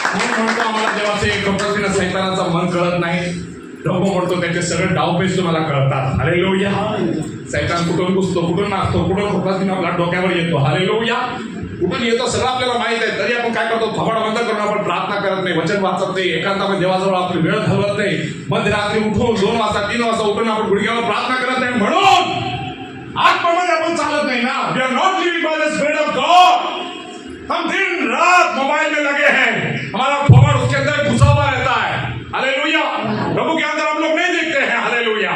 कोण म्हणतो आम्हाला देवाचे एक पद्धतीने शैतानाचा मन कळत नाही? डोकं म्हणतो त्याचे सगळे डावपेच तुम्हाला कळतात. हालेलुया. शैतान कुठून घुसतो, कुठून नाचतो, कुठून पद्धतीने आपल्या डोक्यावर येतो. हालेलुया. कुठून येतो सगळं आपल्याला माहित आहे, तरी आपण काय करतो? थोबाड बंद करून आपण प्रार्थना करत नाही, वचन वाचत नाही, एकांतामध्ये देवाजवळ आपली वेळ घालवत नाही. मध्यरात्री उठून 2 वाजता 3 वाजता उठून आपण गुडघ्यावर प्रार्थना करत नाही. म्हणून आत्मामध्ये आपण चालत नाही ना. We are not living by the spirit of God. हम दिन रात मोबाइल में लगे हैं, हमारा थोबाड़ उसके अंदर घुसा हुआ रहता है। हालेलुया। प्रभु के अंदर हम लोग नहीं देखते हैं। हालेलुया।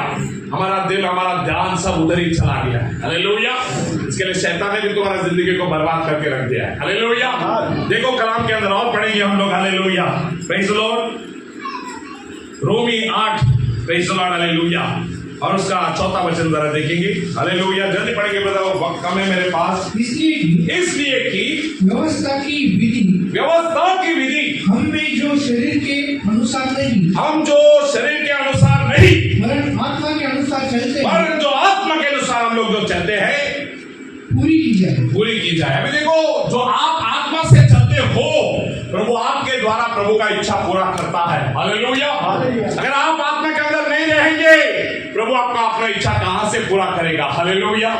हमारा दिल, हमारा ध्यान सब उधर ही चला गया है। हालेलुया। इसके लिए शैतान ने भी तुम्हारा जिंदगी को बर्बाद करके रख दिया है। हालेलुया। देखो कलाम के अंदर और पढ़ेंगे हम लोग। हालेलुया। Praise the Lord. रोमी 8 प्रेज़ द लॉर्ड। हालेलुया। और उसका 4था वचन जरा देखेंगे। हालेलुया। जल्दी पढ़ेंगे ब्रदर, वक्त कम है मेरे पास। इसलिए कि व्यवस्था की विधि हम में जो शरीर के अनुसार नहीं, हम जो शरीर के अनुसार नहीं, वरन आत्मा के अनुसार चलते हैं, वरन जो आत्मा के अनुसार हम लोग जो चलते हैं पूरी की जाए। अभी देखो, जो आप आत्मा से चलते हो, प्रभु आपके द्वारा प्रभु का इच्छा पूरा करता है। हालेलुया। अगर आप आत्मा के अंदर नहीं रहेंगे, प्रभु आपका अपना इच्छा कहां से पूरा करेगा? हालेलुया।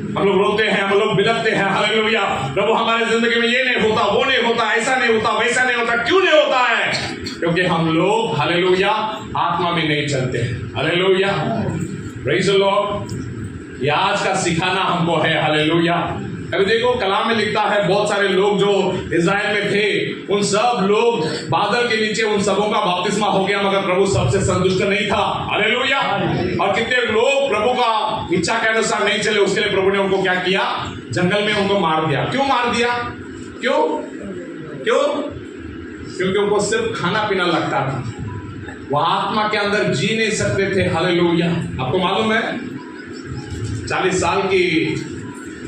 हम लोग रोते हैं, हम लोग बिलखते हैं। हालेलुया। प्रभु हमारे जिंदगी में ये नहीं होता, वो नहीं होता, ऐसा नहीं होता, वैसा नहीं होता। क्यों नहीं होता है? क्योंकि हम लोग हालेलुया आत्मा में नहीं चलते। हालेलुया। Praise the Lord. ये आज का सिखाना हमको है। हालेलुया। अभी देखो कलाम में लिखता है, बहुत सारे लोग जो इज़राइल में थे, उन सब लोग बादल के नीचे उन सबों का बपतिस्मा हो गया, मगर प्रभु सबसे संतुष्ट नहीं था। हालेलुया। और कितने लोग प्रभु का इच्छा के अनुसार नहीं चले, उसके लिए प्रभु ने उनको क्या किया? जंगल में उनको मार दिया। क्यों मार दिया? क्यों? क्योंकि उनको सिर्फ खाना पीना लगता था, वह आत्मा के अंदर जी नहीं सकते थे। हालेलुया। आपको मालूम है 40 साल की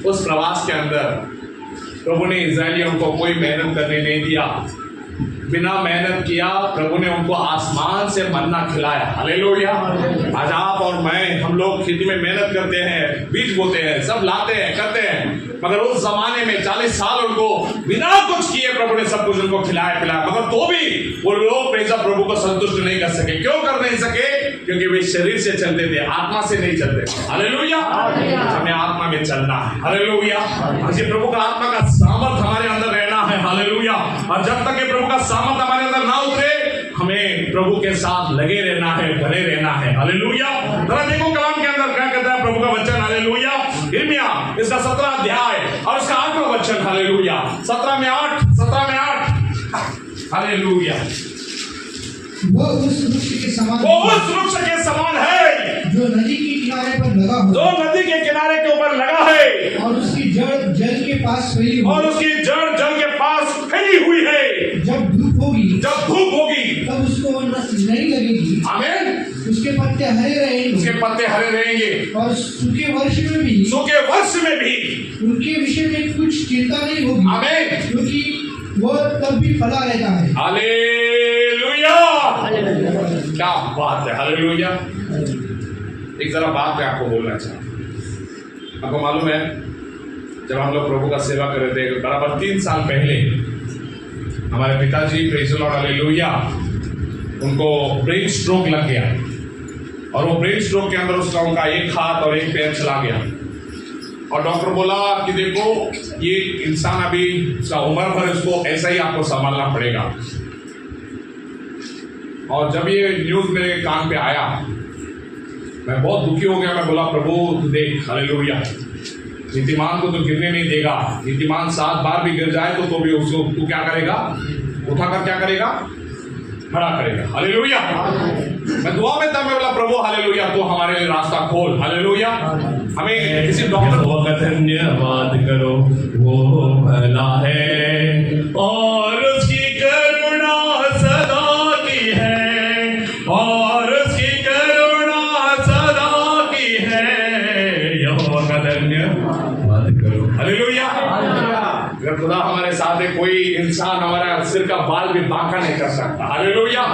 उस प्रवास के अंदर प्रभु ने इज़राइलियों को कोई मेहनत करने नहीं दिया। बिना मेहनत किया प्रभु ने उनको आसमान से मन्ना खिलाया। हालेलुया। आज आप और मैं, हम लोग खेती में मेहनत करते हैं, बीज बोते हैं, सब लाते हैं, करते हैं, मगर उस जमाने में 40 साल उनको बिना कुछ किए प्रभु ने सब कुछ उनको खिलाया पिलाया, मगर तो भी वो लोग प्रभु को संतुष्ट नहीं कर सके। क्यों कर नहीं सके? क्योंकि वे शरीर से चलते थे, आत्मा से नहीं चलते। हालेलुया। हमें आत्मा में चलना है। हालेलुया। आज प्रभु का आत्मा का सामर्थ हमारे अंदर रहना है। हालेलुया। और जब तक प्रभु का सामर्थ हमारे अंदर ना उतरे, हमें प्रभु के साथ लगे रहना है, बने रहना है। हालेलुया। जरा देखो कलाम के अंदर क्या कहता है प्रभु का वचन। हालेलुया। यिर्मयाह इसका 17 अध्याय और उसका 8वां वचन। हालेलुया। 17 में 8। हालेलुया। वो उस वृक्ष के समान है जो नदी के किनारे पर लगा हो, जो नदी के किनारे के ऊपर लगा है, और उसकी जड़ जल के पास फैली हुई है। जब धूप होगी तब उसको रस नहीं लगेगी। आमीन। उसके पत्ते हरे रहेंगे और सूखे वर्ष में भी उनके विषय में कुछ चिंता नहीं होगी। आमीन। क्योंकि वो तब भी फला रहता है। हालेलुया। क्या बात है। हालेलुया। एक जरा बात मैं आपको बोलना चाहता। आपको मालूम है, जब हम लोग प्रभु का सेवा कर रहे थे बराबर 3 साल पहले, हमारे पिताजी प्रेज़ द लॉर्ड हालेलुया, उनको ब्रेन स्ट्रोक लग गया। और वो ब्रेन स्ट्रोक के अंदर उसका उनका एक हाथ और एक पैर चला गया। और डॉक्टर बोला कि देखो ये इंसान अभी उसका उम्र भर इसको ऐसा ही आपको संभालना पड़ेगा। और जब ये न्यूज मेरे कान पे आया मैं बहुत दुखी हो गया। मैं बोला प्रभु तू देख, हालेलुया, नीतिमान को तो गिरने नहीं देगा। नीतिमान 7 बार भी गिर जाए तो भी उसको तू क्या करेगा, उठाकर क्या करेगा, खड़ा करेगा। हालेलुया। मैं दुआ में था, मैं बोला प्रभु हालेलुया तू हमारे लिए रास्ता खोल। हालेलुया। हमें किसी डॉक्टर वो धन्यवाद करो, वो भला है और उसकी करुणा सदा की है, और उसकी करुणा सदा की है। यहोवा का धन्यवाद करो। हालेलुया। अगर खुदा हमारे साथ है कोई इंसान हमारा सिर का बाल भी बांका नहीं कर सकता। हालेलुया।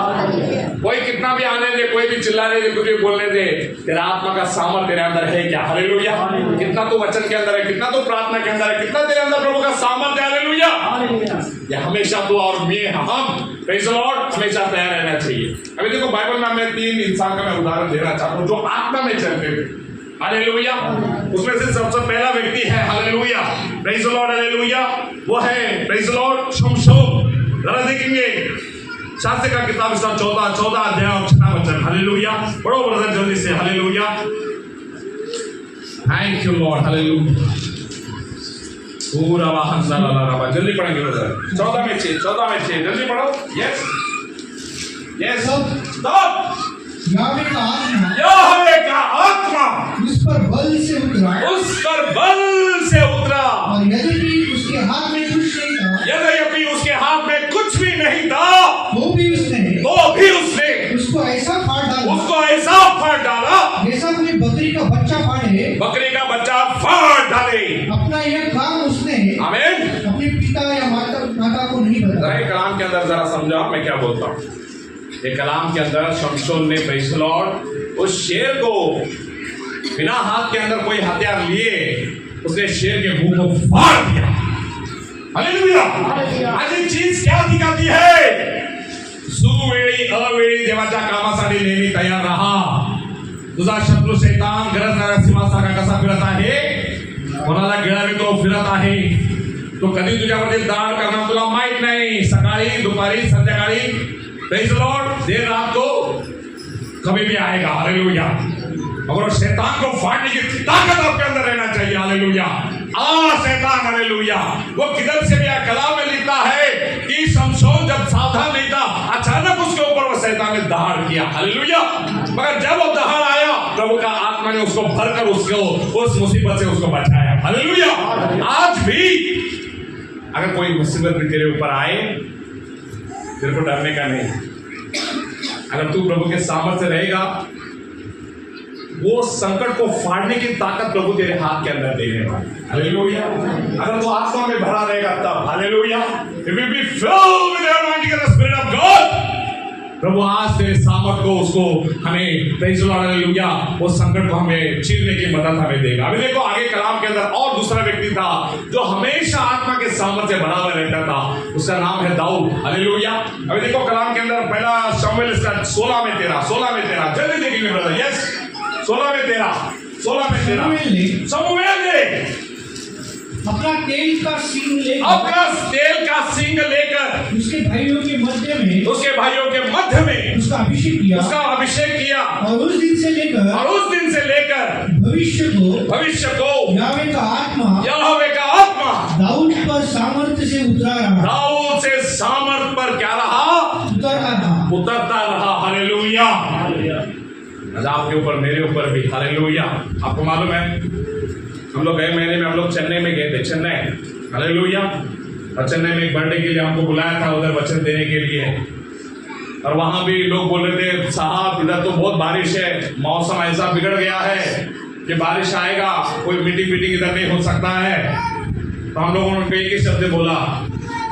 कोई कितना भी आने दे, कोई भी चिल्लाने दे, कुछ भी बोलने दे, तेरा आत्मा का सामर्थ तेरे अंदर है क्या? हालेलुया। कितना तो वचन के अंदर है, कितना तो प्रार्थना के अंदर है, कितना तेरे अंदर प्रभु का सामर्थ है। हालेलुया। ये हमेशा तो और हम प्रेज़ द लॉर्ड हमेशा तैयार रहना चाहिए। अभी देखो बाइबल में मैं 3 इंसान का मैं उदाहरण देना चाहता हूँ जो आत्मा में चलते थे। हालेलुया। उसमें से सबसे पहला व्यक्ति है, hallelujah, praise the Lord, hallelujah, वो है प्रेज़ द लॉर्ड शमशोन। जरा देखेंगे शास्त्र का किताब इसका 14 अध्याय और 6 वचन। हालेलुया। पढ़ो ब्रदर जल्दी से। Hallelujah. Thank you Lord. Hallelujah. पूरा वाहन सारा जल्दी पढ़ेंगे ब्रदर। 14 में 6 जल्दी पढ़ो। Yes yes. स्टॉप। यावे का आत्मा यावे का आत्मा उस पर बल से उतरा, उस पर बल से उतरा, और यद्यपि उसके हाथ में कुछ नहीं था, यद्यपि उसके हाथ में कुछ भी नहीं था, तो भी उसने उसको ऐसा फाड़ डाला जैसा कोई बकरी का बच्चा फाड़ डाले। अपना यह काम उसने आमीन। अपने पिता या माता को नहीं बताया। जरा कलाम के अंदर जरा समझा मैं क्या बोलता हूँ। ये कलाम के अंदर शमशोन ने प्रेज़ द लॉर्ड उस शेर को बिना हाथ के अंदर कोई हथियार लिए उसने शेर के मुंह को फाड़ दिया। हालेलुया। आज एक चीज क्या दिखाती है? सुवेळी अवेळी देवाच्या कामासाठी नेहमी तयार राहा। तुझा शत्रू शैतान गरजणाऱ्या सिंहासारखा कसा फिरत आहे, कोणाला गिळावे तो फिरत आहे। तो कधी तुझ्यावरती दाड करणार तुला माहित नाही। सकाळी दुपारी संध्याकाळी प्रेज़ द लॉर्ड देर रात को कभी भी आएगा। हालेलुया। और शैतान को फाड़ने की ताकत आपके अंदर रहना चाहिए। हालेलुया। शैतान, हालेलुया, वो किधर से भी कलाम में लिखता है कि शमशोन जब सावधान नहीं था अचानक उसके ऊपर वो शैतान ने दहाड़ किया। हालेलुया। मगर जब वो दहाड़ आया प्रभु का आत्मा ने उसको भरकर उसको उस मुसीबत से उसको बचाया। हालेलुया। आज भी अगर कोई मुसीबत भी तेरे ऊपर आए तेरे को डरने का नहीं। अगर तू प्रभु के सामर्थ्य रहेगा वो संकट को फाड़ने की ताकत प्रभु तेरे हाथ के अंदर देने वाला। हालेलुया। अगर तू आत्मा में भरा रहेगा तब, hallelujah, you will be filled with the anointing of the Spirit of God। प्रभु आज तेरे सामर्थ को उसको हमें प्रेज़ द लॉर्ड, हालेलुया, वो संकट को हमें चीरने की मदद हमें देगा। अभी देखो आगे कलाम के अंदर और दूसरा व्यक्ति था जो हमेशा आत्मा के सामर्थ से भरा हुआ रहता था। उसका नाम है दाऊद। हालेलुया। अभी देखो कलाम के अंदर पहला शमूएल इसका 16 में 13 जल्दी देखेंगे ब्रदर। यस 16 में 13 शमूएल ने अपना तेल का सींग लेकर उसके भाइयों के मध्य में उसका अभिषेक किया और उस दिन से लेकर भविष्य को यावे का आत्मा दाऊद पर सामर्थ्य से उतरा रहा। दाऊद से सामर्थ पर क्या रहा? उतरता रहा। हालेलुया। आज आपके ऊपर मेरे ऊपर भी। हालेलुया। आपको मालूम है हम लोग गए महीने में हम लोग चेन्नई में गए थे। चेन्नई, हालेलुया। और चेन्नई में एक बर्थडे के लिए हमको बुलाया था उधर वचन देने के लिए। और वहां भी लोग बोल रहे थे साहब इधर तो बहुत बारिश है, मौसम ऐसा बिगड़ गया है कि बारिश आएगा, कोई मीटिंग इधर नहीं हो सकता है। तो हम लोगों ने एक ही शब्द बोला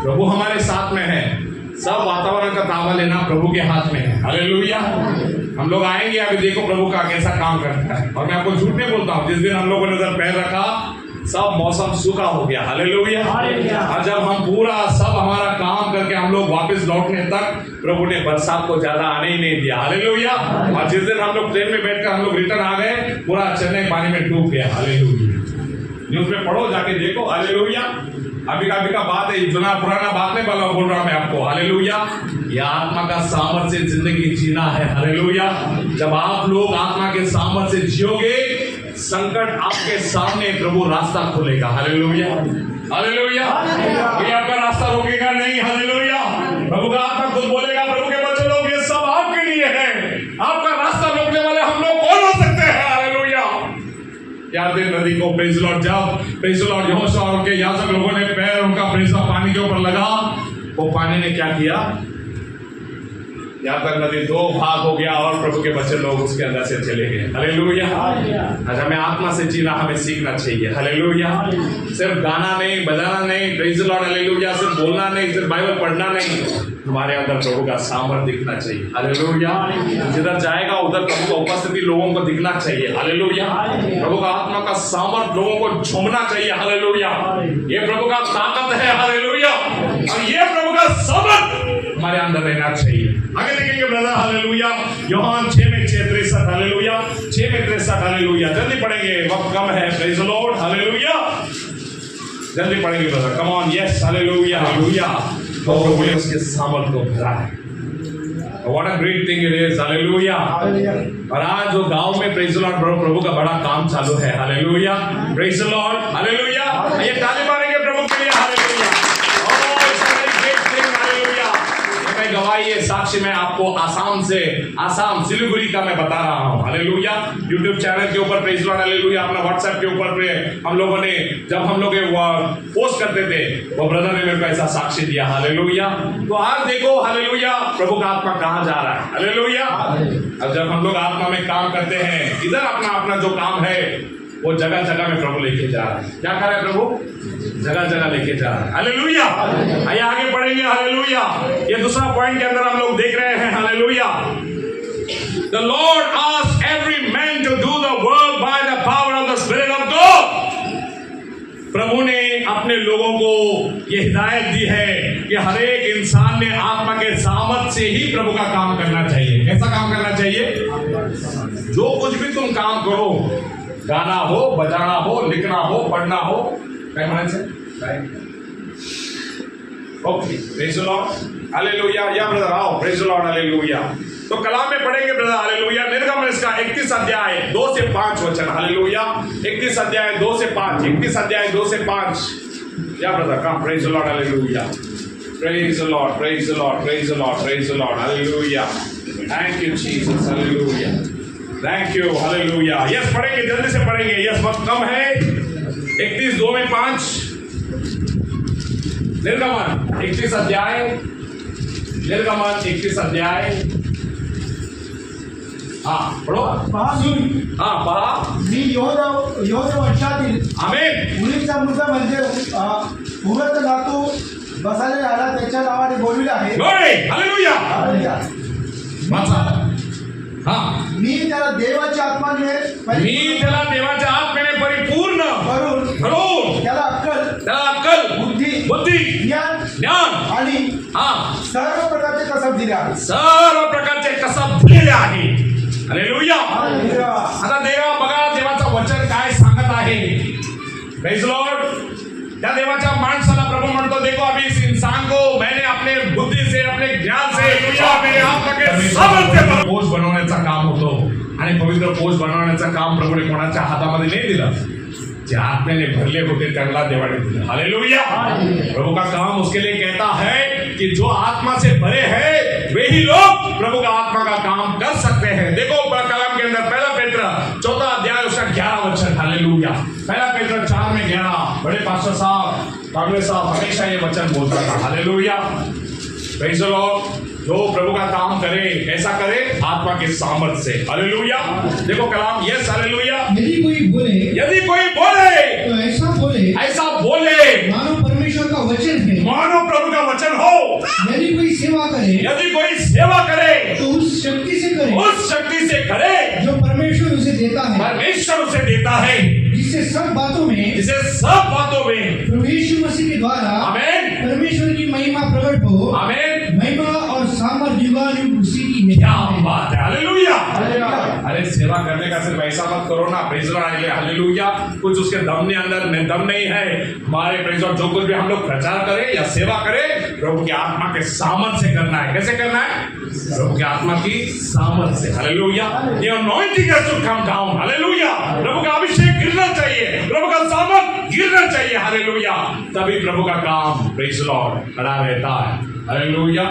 प्रभु हमारे साथ में है। सब वातावरण का ताबा लेना प्रभु के हाथ में है। हालेलुया। हम लोग आएंगे, अभी देखो प्रभु का कैसा काम करता है। और मैं आपको झूठ नहीं बोलता हूँ, जिस दिन हम लोगों ने उधर पैर रखा सब मौसम सूखा हो गया। हालेलुया। और जब हम पूरा सब हमारा काम करके हम लोग वापस लौटने तक प्रभु ने बरसात को ज्यादा आने ही नहीं दिया। हालेलुया। और जिस दिन हम लोग ट्रेन में बैठकर हम लोग रिटर्न आ गए, पूरा चेन्नई पानी में डूब गया। हालेलुया। न्यूज़ में पढ़ो, जाके देखो। हालेलुया। अभी का बात है, इतना पुराना बात नहीं बोल रहा मैं आपको। हालेलुया। ये आत्मा का सामर्थ्य से जिंदगी जीना है। हालेलुया। जब आप लोग आत्मा के सामर्थ्य से जियोगे, संकट आपके सामने प्रभु रास्ता खोलेगा। हालेलुया। हालेलुया। कोई आपका रास्ता रोकेगा नहीं। हालेलुया। प्रभु का आत्मा खुद बोलेगा, प्रभु के बच्चे लोग ये सब आपके लिए है, आपका रास्ता रोकने वाले हम लोग कौन हो सकते हैं। हालेलुया। याद है नदी को, प्रेज लॉर्ड, जब प्रेज लॉर्ड यहोशू और उनके याजक लोगों ने पैर उनका प्रेज पानी के ऊपर लगा, वो पानी ने क्या किया, यहाँ तक नदी दो भाग हो गया और प्रभु के बच्चे लोग उसके अंदर से चले गए। हालेलुया। आज हमें आत्मा से जीना हमें सीखना चाहिए। हालेलुया। सिर्फ गाना नहीं, बजाना नहीं, प्रेज लॉर्ड, हालेलुया, सिर्फ बोलना नहीं, सिर्फ बाइबल पढ़ना नहीं, हमारे अंदर प्रभु का सामर्थ्य दिखना चाहिए। हालेलुया। जिधर जाएगा उधर प्रभु का उपस्थिति लोगों को दिखना चाहिए। हालेलुया। प्रभु का आत्मा का सामर्थ्य लोगों को झूमना चाहिए। हालेलुया। ये प्रभु का ताकत है। हालेलुया। और ये प्रभु का सामर्थ्य हमारे अंदर रहना चाहिए। आगे देखेंगे ब्रदर। हालेलुया। यूहन्ना 6:63। हालेलुया। 6:63। हालेलुया। जल्दी पढ़ेंगे, वक्त कम है। Praise the Lord. हालेलुया। जल्दी पढ़ेंगे brother, come on. Yes. Hallelujah. Hallelujah. तो प्रभु ने उसके सामर्थ्य को भरा है। What a great thing it is. Hallelujah. और आज जो गांव में प्रेज द लॉर्ड प्रभु का बड़ा काम चालू है। Hallelujah. Praise the Lord. Hallelujah. ये ताली मारेंगे प्रभु के लिए। हालेलुया। गवाही है, साक्षी मैं आपको आसाम सिलीगुड़ी का मैं बता रहा हूँ। हालेलुया। यूट्यूब चैनल के ऊपर प्रेज लॉर्ड, हालेलुया, अपना व्हाट्सएप के ऊपर पे हम लोगों ने जब हम लोग पोस्ट करते थे, वो ब्रदर ने मेरे को ऐसा साक्षी दिया। हालेलुया। तो आज देखो, हालेलुया, प्रभु का आत्मा कहाँ जा रहा है। हालेलुया। अब जब हम लोग आत्मा में काम करते हैं, इधर अपना अपना जो काम है वो जगह जगह में प्रभु लेके जा रहा है। क्या कर रहा है प्रभु? जगह जगह लेके जा रहा है। हालेलुया। आइए आगे बढ़ेंगे। हालेलुया। ये दूसरा पॉइंट के अंदर हम लोग देख रहे हैं। Hallelujah. The Lord asks every man to do the work by the power of the Spirit of God. प्रभु ने अपने लोगों को ये हिदायत दी है कि हर एक इंसान ने आत्मा के सामर्थ्य से ही प्रभु का काम करना चाहिए। कैसा काम करना चाहिए? जो कुछ भी तुम काम करो, गाना हो, बजाना हो, लिखना हो, पढ़ना हो, क्या माने से? Okay. Praise the Lord. Hallelujah. या ब्रदर आओ, प्रेज द लॉर्ड। हालेलुया। तो कलाम में पढ़ेंगे ब्रदर। हालेलुया। निर्गमन इसका 31 अध्याय 2 से 5 वचन। हालेलुया। 31 अध्याय 2 से 5। 31 अध्याय 2 से 5। या brother come. Praise the Lord. Hallelujah. Praise the Lord. Praise the Lord. Praise the Lord. Praise the Lord. Hallelujah. Thank you Jesus. Hallelujah. Thank you. Hallelujah. Yes, पढ़ेंगे, जल्दी से पढ़ेंगे। यस, वक्त कम है। 31 2 में 5। निर्गमन 31 अध्याय। निर्गमन 31 अध्याय। हाँ पढ़ो। हाँ पहा। मी योद्या वर्षातील आमेन। मुलीचा मुलगा म्हणजे उगत नातू बसायला आला, त्याच्या नावाने बोलविले आहे। हालेलुया। हालेलुया। वाचा। हाँ, मी त्याला देवाच्या आत्म्याने परिपूर्ण करून त्याला अक्कल बुद्धी ज्ञान आणि सर्व प्रकारचे कसब दिले आहे। सर्व प्रकारचे कसब दिलेले आहे। हालेलुया। आता देवाचं वचन काय सांगत आहे? Praise Lord. त्या देवाच्या माणसाला प्रभु म्हणतो, देखो अभी इस इंसान को मैंने अपने बुद्धि से, अपने ज्ञान से, मेरे आत्मा के सामर्थ्य पर पोष बनवण्याचा काम होतो। आणि पवित्र पोष बनवण्याचा काम प्रभूने कोणाच्या हातामध्ये नाही दिलं, जे आत्म्याने भरले होते त्यांना देवाने दिलं। हालेलुया। प्रभु का काम उसके लिए कहता है कि जो आत्मा से भरे हैं वे ही लोग प्रभु का आत्मा का काम कर सकते हैं। देखो कलाम के अंदर 1 पेत्र 4 अध्याय उसका 11 वचन। हालेलुया। 1 पेत्र 4 में 11। बड़े पास्टर साहब, कांग्रे साहब हमेशा ये वचन बोलता था। हालेलुया। Praise the Lord. जो प्रभु का काम करे, ऐसा करे आत्मा के सामर्थ्य से। हालेलुया। देखो कलाम। यस। हालेलुया। यदि कोई बोले तो ऐसा बोले मानो परमेश्वर का वचन है, मानो प्रभु का वचन हो। यदि कोई सेवा करे तो उस शक्ति से करे जो परमेश्वर उसे देता है, जिससे सब बातों में प्रभु यीशु मसीह के द्वारा आमीन परमेश्वर की महिमा प्रकट हो। आमीन। महिमा और सामर्थ युगानुयुग उसी की है। क्या बात है, हालेलुया। अरे सेवा करने का सिर्फ ऐसा मत करो ना, प्रेज लॉर्ड, हालेलुया। कुछ उसके दम ने अंदर में दम नहीं है हमारे प्रेज लॉर्ड। जो कुछ भी हम लोग प्रचार करें या सेवा करें, प्रभु की आत्मा के सामर्थ से करना है। कैसे करना है? प्रभु की आत्मा की सामर्थ से, हालेलुया। ये anointing has to come down, hallelujah. प्रभु का अभिषेक गिरना चाहिए, प्रभु का सामर्थ गिरना चाहिए, हालेलुया। तभी प्रभु का काम प्रेज लॉर्ड खड़ा रहता है, हालेलुया।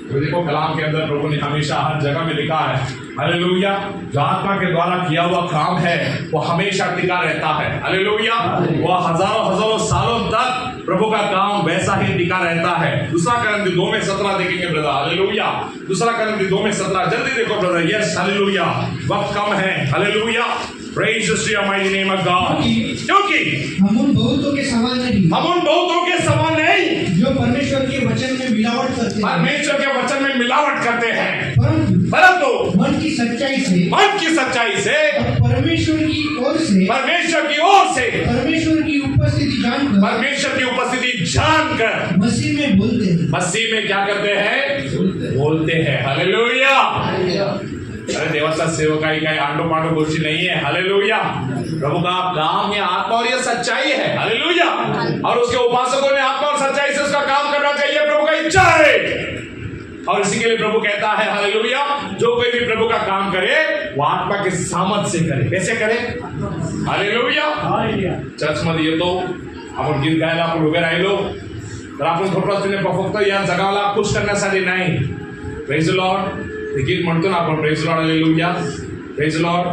तो देखो कलाम के अंदर प्रभु ने हमेशा हर जगह में लिखा है, हालेलुया, जो आत्मा के द्वारा किया हुआ काम है वो हमेशा टिका रहता है, हालेलुया। वो हजारों हजारों सालों तक प्रभु का काम वैसा ही टिका रहता है। दूसरा करंती 2:17 देखेंगे ब्रदर, हालेलुया। दूसरा करंती 2:17 जल्दी देखो ब्रदर। Yes, hallelujah. वक्त कम है, hallelujah. Praise the mighty name of God. क्योंकि हम उन बहुतों के समान नहीं, हम उन बहुतों के समान नहीं जो परमेश्वर के वचन में मिलावट करते हैं, परमेश्वर के वचन में मिलावट करते हैं, परंतु परंतु मन की सच्चाई से और परमेश्वर की ओर से परमेश्वर की उपस्थिति जानकर मसीह में बोलते हैं। मसीह में क्या करते हैं? बोलते हैं, हालेलुया। अरे देवाचा सेवकाई काही आंडो पांडो गोष्टी नहीं है, हालेलुया। प्रभु का काम ये आत्मा और ये सच्चाई है, हालेलुया। और उसके उपासकों ने आत्मा और सच्चाई से उसका काम करना चाहिए, प्रभु का इच्छा है। और इसी के लिए प्रभु कहता है, हालेलुया, जो कोई भी प्रभु का काम करे वो आत्मा के सामर्थ से करे। कैसे करे? हालेलुया। चर्च मध्ये येतो, आपण गीत गायला आपण उभे राहिलो तर आपण थोडं फक्त या जगाला खुश करण्यासाठी नाही, प्रेज लॉर्ड, ते गीत म्हणतो ना आपण, praise Lord, hallelujah, praise Lord.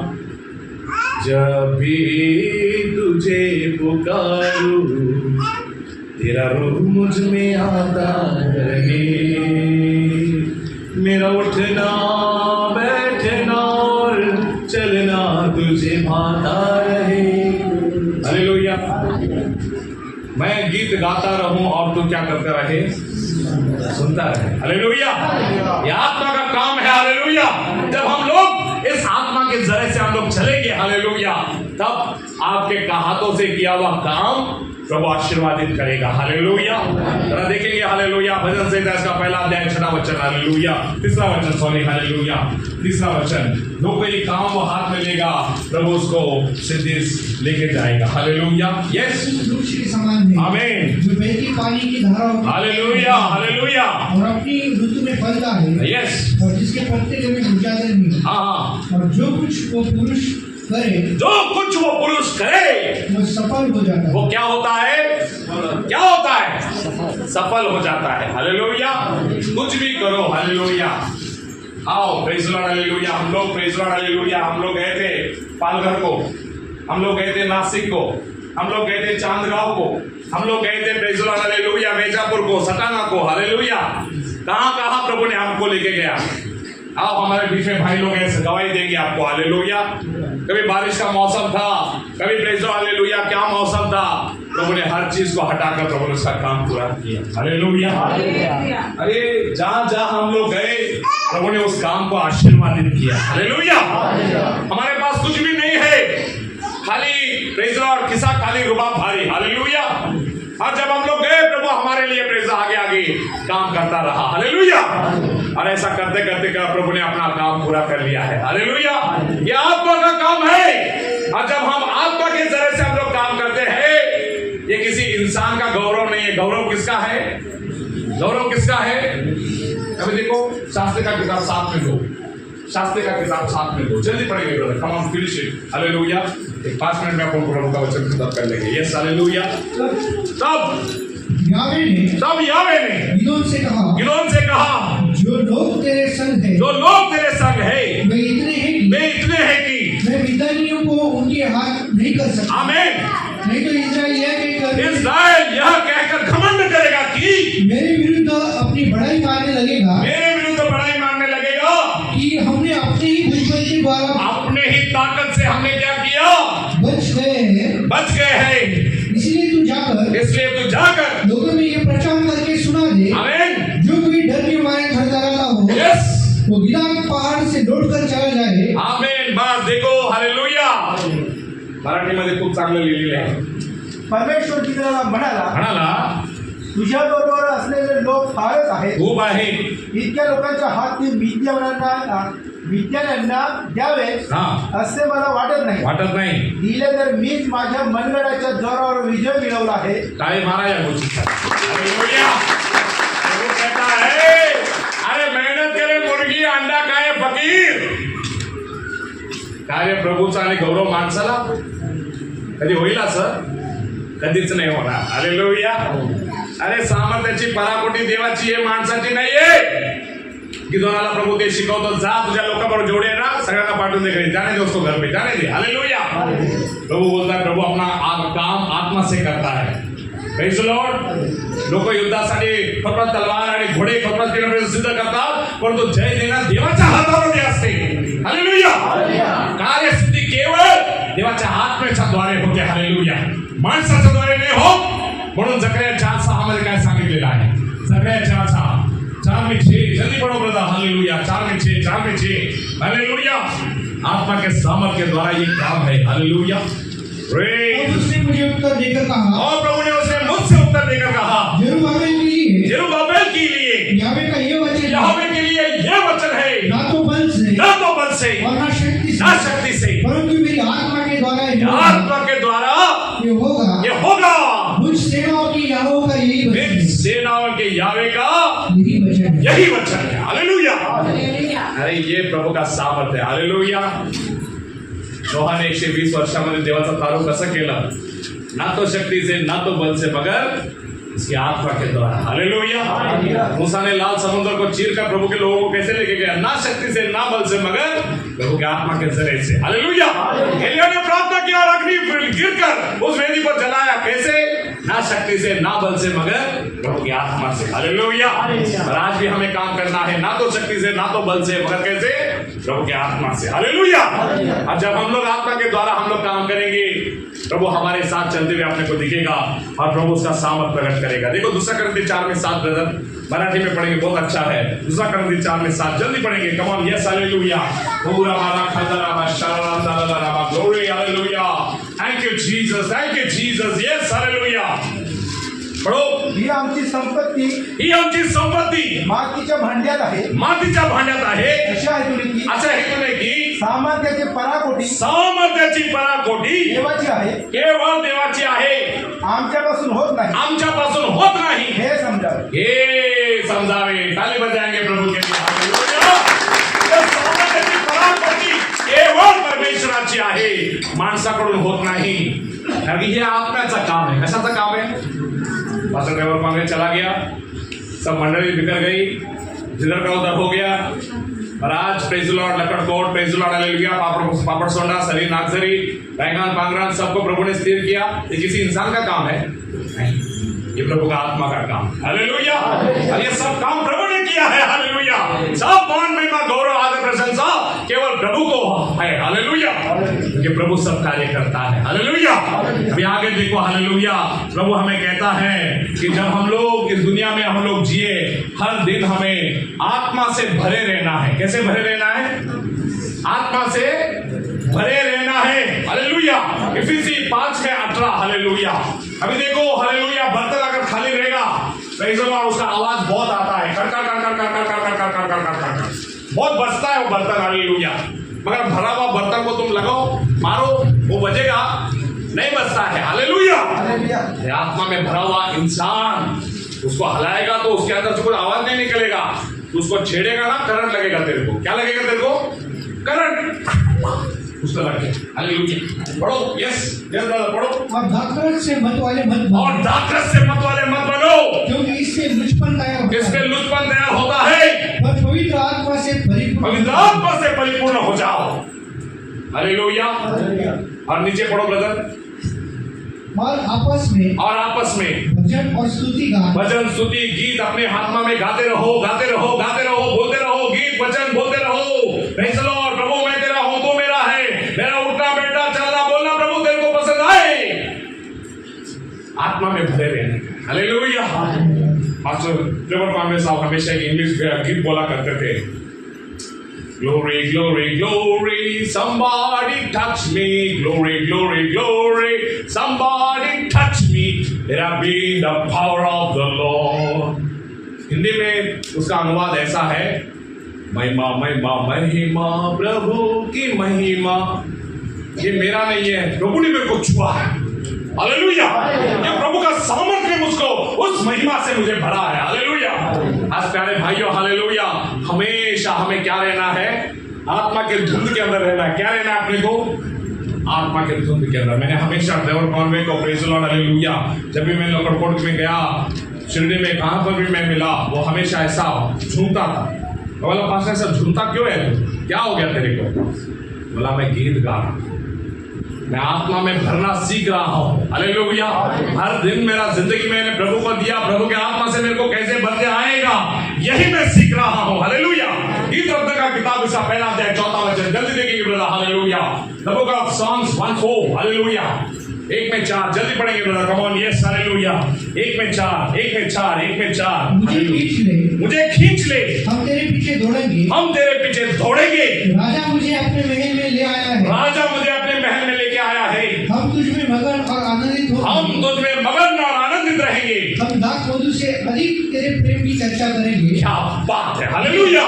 जब भी तुझे पुकारूं तेरा रूह मुझ में आता रहे, मेरा उठना बैठना और चलना तुझे भाता रहे, हालेलुया। मैं गीत गाता रहूं और तू क्या करता रहे? सुनता रहे, हालेलुया। ये आत्मा का काम है, हालेलुया। जब हम लोग इस आत्मा के जरिए से हम लोग चलेंगे, हालेलुया, तब आपके हाथों से किया हुआ काम प्रभु आशीर्वादित करेगा, हालेलुया। जरा देखेंगे, हालेलुया, भजन संहिता इसका पहला अध्याय 6वां वचन, हालेलुया, तीसरा वचन, सॉरी, हालेलुया, तीसरा वचन। जो कोई काम वो हाथ में लेगा प्रभु उसको सिद्धि लेके जाएगा, हालेलुया। यस, वृक्ष के समान है, आमीन, जो बहती पानी की धाराओं, हालेलुया, हालेलुया, और अपनी ऋतु में फलता है, यस, और जिसके पत्ते कभी मुरझाते नहीं। हाँ, और जो कुछ वो पुरुष करे वो सफल हो जाता है। वो क्या होता है? क्या होता है? सफल हो जाता है, हालेलुया। कुछ भी करो, हालेलुया। आओ, प्रेज लॉर्ड, हालेलुया। हम लोग प्रेज लॉर्ड, हालेलुया, हम लोग गए थे पालघर को, हम लोग गए थे नासिक को, हम लोग गए थे चांदगांव को, हम लोग गए थे प्रेज लॉर्ड, हालेलुया, मिर्जापुर को, सटाना को, हालेलुया। कहां प्रभु ने हमको लेके गया। आओ, हमारे बीच में भाई लोग ऐसे गवाही देंगे आपको, हालेलुया। कभी बारिश का मौसम था, कभी प्रेज लॉर्ड, हालेलुया, क्या मौसम था, प्रभु ने हर चीज को हटाकर प्रभु ने उसका काम पूरा किया, हालेलुया। अरे जहां जहां हम लोग गए प्रभु ने उस काम को आशीर्वादित किया, हालेलुया। हमारे पास कुछ भी नहीं है, खाली प्रेज लॉर्ड, किसा खाली रुबाब भारी, हालेलुया। और जब हम लोग गए प्रभु हमारे लिए प्रेज आगे आगे काम करता रहा, हालेलुया। और ऐसा करते करते प्रभु ने अपना काम पूरा कर लिया है, हालेलुया। ये आत्मा का काम है। और जब हम आत्मा के जरिए से हम लोग काम करते हैं, ये किसी इंसान का गौरव नहीं है। गौरव किसका है? गौरव किसका है? अभी देखो, शास्त्र का किताब साथ में दो, शास्त्र का किताब साथ में दो, जल्दी पढ़ेंगे brother, come on, finish it, hallelujah. 5 minute में अपन प्रभु का वचन खत्म कर लेंगे। Yes, hallelujah. तब यावे ने गिदोन से कहा, जो लोग तेरे संग है, वे इतने हैं कि मैं मिद्यानियों को उनके हाथ नहीं कर सकता। आमीन। नहीं तो इस्राएल यह कहकर घमंड करेगा कि मेरे विरुद्ध अपनी बड़ाई मारने लगेगा, कि हमने अपने ही दुश्मन के द्वारा, अपने ही ताकत से हमने क्या किया? बच गए हैं। इसलिए तू जाकर लोगों में ये प्रचार करके सुना दे, आमीन, जो कोई डर के मारे थरथराता हो, यस, वो गिलाद पहाड़ से लौट कर चला जाए। आमीन। बस देखो, हालेलुया। मराठीमध्ये खूप चांगलं लिहिलेलं आहे. परमेश्वर तिला म्हणाला, म्हणाला तुझ्या बरोबर असलेले लोक फारच आहेत. खूप आहे. इतक्या लोकांच्या हात ती मिद्यान्यांना द्यावे हा असे मला वाटत नाही. वाटत नाही. दिले तर मीच माझ्या मनगडाच्या जोरावर विजय मिळवला आहे. ताली मारा या गोष्टीचा. हालेलुया. प्रभू कहता है, अरे मेहनत करे मुर्गी अंडा खाए फकीर. कार्य प्रभूचा आणि गौरव माणसाला कधी होईल असं? कधीच नाही होणार. हालेलुया. अरे सामर्थ्याची पराकोटी देवाची आहे, माणसाची नाहीये. गिदोनाला प्रभू ते शिकवतो, जा तुझ्या लोकांबरोबर जेवढे आहे ना सगळ्यांना पाठवून दे घरी, जाने दे उसको घर पे, जाने दे. हालेलुया. प्रभू बोलता है, प्रभू अपना काम आत्मा से करता है. Praise the Lord. लोक युद्धासाठी फक्त तलवार आणि घोडे फक्त सिद्ध करतात, परंतु जय देणं देवाच्या हातामध्ये असते. हालेलुया. कार्यसिद्धी केवळ देवाच्या आत्म्याच्या द्वारे होते. हालेलुया. माणसाच्या द्वारे नाही होत. म्हणून जकरिया 4:6 मध्ये काय सांगितलेलं आहे? जकरिया 4:6 जल्दी पढ़ो ब्रदर. हालेलुया. 4:6 हालेलुया. आत्मा के सामर्थ्य के द्वारा ये काम है. हालेलुया. और उसने मुझे उत्तर देकर कहा, और प्रभु ने उसे मुझसे उत्तर देकर कहा, जेरुब्बाबेल के लिए यावे का ये वचन, यहोवा के लिए ये वचन है, ना तो बल से और ना शक्ति से, परंतु मेरी आत्मा के द्वारा आत्मा के द्वारा ये होगा. मुझ सेनाओं की यहोवा का यही वचन है. सेनाओं के यावे का यही वचन है. हालेलुया. अरे ये प्रभु का सामर्थ्य आहे. हालेलुया. नोहाने 120 वर्षामध्ये देवाचा तारू कसं केलं? ना तो शक्ति से ना तो बल से मगर इसकी आत्मा के द्वारा. हालेलुया. मूसा ने लाल समुद्र को चीर कर प्रभु के लोगों को कैसे लेके गया? ना शक्ति से ना बल से मगर प्रभु के आत्मा के जरिए से. हालेलुया. एलिया ने प्रार्थना किया और अग्नि गिरकर उस वेदी पर जलाया. कैसे? ना शक्ति से ना बल से मगर प्रभु की आत्मा से. हालेलुया. और आज भी हमें काम करना है, ना तो शक्ति से ना तो बल से मगर कैसे? प्रभु की आत्मा से. हालेलुया. और जब हम लोग आत्मा के द्वारा हम लोग काम करेंगे, प्रभु हमारे साथ चलते हुए अपने को दिखेगा और प्रभु उसका सामर्थ प्रकट करेगा. देखो 2 Corinthians 4:7 ब्रदर, मराठी में पढ़ेंगे, बहुत अच्छा है. 2 Corinthians 4:7 जल्दी पढ़ेंगे. Come on. यस. हालेलुया. पूरा मारा खंडरा माशाल्लाह दादा glory. Hallelujah. Thank you Jesus. Thank you Jesus. Yes. Hallelujah. पढ़ो. ही आमची संपत्ती ही आमची संपत्ती मातीच्या भांड्यात आहे. मातीच्या भांड्यात आहे. अशा हेतूने की अशा हेतूने की सामर्थ्याची पराकोटी सामर्थ्याची पराकोटी देवाची आहे, केवळ देवाची आहे, आमच्यापासून होत नाही. आमच्यापासून होत नाही. हे समजावे. हे समजावे. ताली बजाएंगे प्रभू के लिए. हालेलुया. तर सामर्थ्याची पराकोटी केवळ परमेश्वराची आहे, माणसाकडून होत नाही. कारण की हे आत्म्याचं काम आहे. कशाचं काम आहे? पास्टर ड्राइवर मांगे चला गया, सब मंडली बिखर गई, जिधर का उधर हो गया. और आज प्रेज लॉर्ड लकड़कोट, प्रेज लॉर्ड हालेलुया, पापड़ सोंडा, सरी नागसरी, बैंगन पांगरान सबको प्रभु ने स्थिर किया. ये किसी इंसान का काम है? नहीं, ये प्रभु का आत्मा का काम. हालेलुया. और ये सब काम प्रभु ने किया है. हालेलुया. सब मान महिमा गौरव आदर प्रशंसा केवल प्रभु को है. हालेलुया. क्योंकि प्रभु सब कार्य करता है. हालेलुया. अभी आगे देखो. हालेलुया. प्रभु हमें कहता है कि जब हम लोग इस दुनिया में हम लोग जिए, हर दिन हमें आत्मा से भरे रहना है. कैसे भरे रहना है? आत्मा से भरे रहना है. हालेलुया. इफिसी 5:18. हालेलुया. अभी देखो. हालेलुया. बर्तन अगर खाली रहेगा, प्रेज़ द लॉर्ड, उसका आवाज बहुत आता है, कर कर कर कर कर कर कर कर कर कर कर कर बहुत बजता है वो बर्तन. हालेलुया. मगर भरा हुआ बर्तन को तुम लगाओ, मारो, वो बजेगा? नहीं बजता है. हालेलुया. आत्मा में भरा हुआ इंसान उसको हलाएगा तो उसके अंदर से कोई आवाज नहीं निकलेगा. तो उसको छेड़ेगा ना, करंट लगेगा तेरे को. क्या लगेगा तेरे को? करंट. उसको लग गया. हालेलुया. पढ़ो. यस. यस ब्रदर पढ़ो. और दाखरस से मत वाले मत बनो, और दाखरस से मत वाले मत बनो, क्योंकि इससे लुचपन तैयार होता इसमें है. लुचपन तैयार होता है. पर पवित्र आत्मा से पवित्र आत्मा से परिपूर्ण हो जाओ. हालेलुया. और नीचे पढ़ो ब्रदर. और आपस में भजन और स्तुति गान, भजन स्तुति गीत अपने आत्मा में गाते रहो, गाते रहो, गाते रहो, बोलते रहो, गीत वचन बोलते रहो. Praise the Lord. प्रभु मैं तेरा हूं, तू मेरा है. मेरा उठना बैठना चलना बोलना प्रभु तेरे को पसंद आए. आत्मा में भरे रहने. हालेलुया. मास्टर ट्रेवर पांडे साहब हमेशा एक इंग्लिश गीत बोला करते थे. Glory, glory, glory, somebody touch me. Glory, glory, glory, somebody touch me. It have been the power of the Lord. Hindi में उसका अनुवाद ऐसा है, महिमा महिमा महिमा प्रभु की महिमा। ये मेरा नहीं है, प्रभु ने मेरे को छुआ है। हालेलुया! ये प्रभु का सामर्थ्य मुझको उस महिमा से मुझे भरा है। हालेलुया! आज प्यारे भाइयों, हालेलुया, हमेशा हमें क्या रहना है? आत्मा के धुंध के अंदर रहना है। क्या रहना है अपने को? आत्मा के धुंध के अंदर। मैंने हमेशा ड्राइवर कॉन्वे को प्रेज़ द लॉर्ड, हालेलुया, जब भी मैं लोकरकोट में गया, शिरडी में कहां पर भी मैं मिला, वो हमेशा ऐसा झूमता था। बोला पास ऐसा झूमता क्यों है? क्या हो गया तेरे को? बोला मैं गीत गा रहा हूं, मैं आत्मा में भरना सीख रहा हूं। हालेलुया! हर दिन मेरा जिंदगी मैंने प्रभु को दिया, प्रभु के आत्मा से मेरे को कैसे भरते आएगा, यही मैं सीख रहा हूं। हालेलुया! गीत रत्न का किताब इसका पहला अध्याय 4वां वचन जल्दी देखेंगे brother. Hallelujah! The book of songs 1:4। Hallelujah! 1 में 4 जल्दी पढ़ेंगे brother. Come on, yes, hallelujah. 1 में 4, 1 में 4, 1 में 4। मुझे खींच ले, हम तेरे पीछे दौड़ेंगे, हम तेरे पीछे दौड़ेंगे। राजा मुझे अपने महल में ले आया है, राजा मुझे अपने महल में लेके आया है। हम तुझ में मगन और आनंदित हो, हम तुझ में मगन और आनंदित रहेंगे। हम दाख मधु से अधिक तेरे प्रेम की चर्चा करेंगे। क्या बात है! हालेलुया!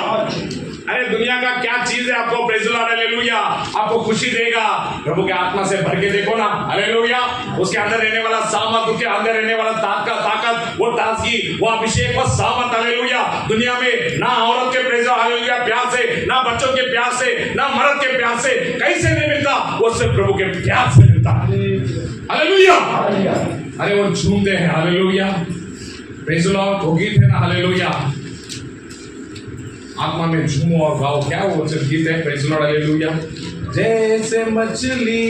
अरे दुनिया का क्या चीज है आपको प्रेज़ द लॉर्ड, हालेलुया, आपको खुशी देगा? प्रभु के आत्मा से भर के देखो ना, हालेलुया, उसके अंदर रहने वाला सामर्थ, उसके अंदर रहने वाला ताकत, वो ताजगी, वो अभिषेक, वो सामर्थ, हालेलुया, दुनिया में ना औरत के प्रेज़ हालेलुया प्यार से, ना बच्चों के प्यार से, ना मर्द के प्यार से कैसे नहीं मिलता, वो सिर्फ प्रभु के प्यार से मिलता है। हालेलुया! अरे वो झूमते हैं, हालेलुया, प्रेज़ द लॉर्ड, वो गीत है ना, हालेलुया, आत्मा में झूमो और गाओ। क्या वो गीत है? Praise the Lord, hallelujah. जैसे मछली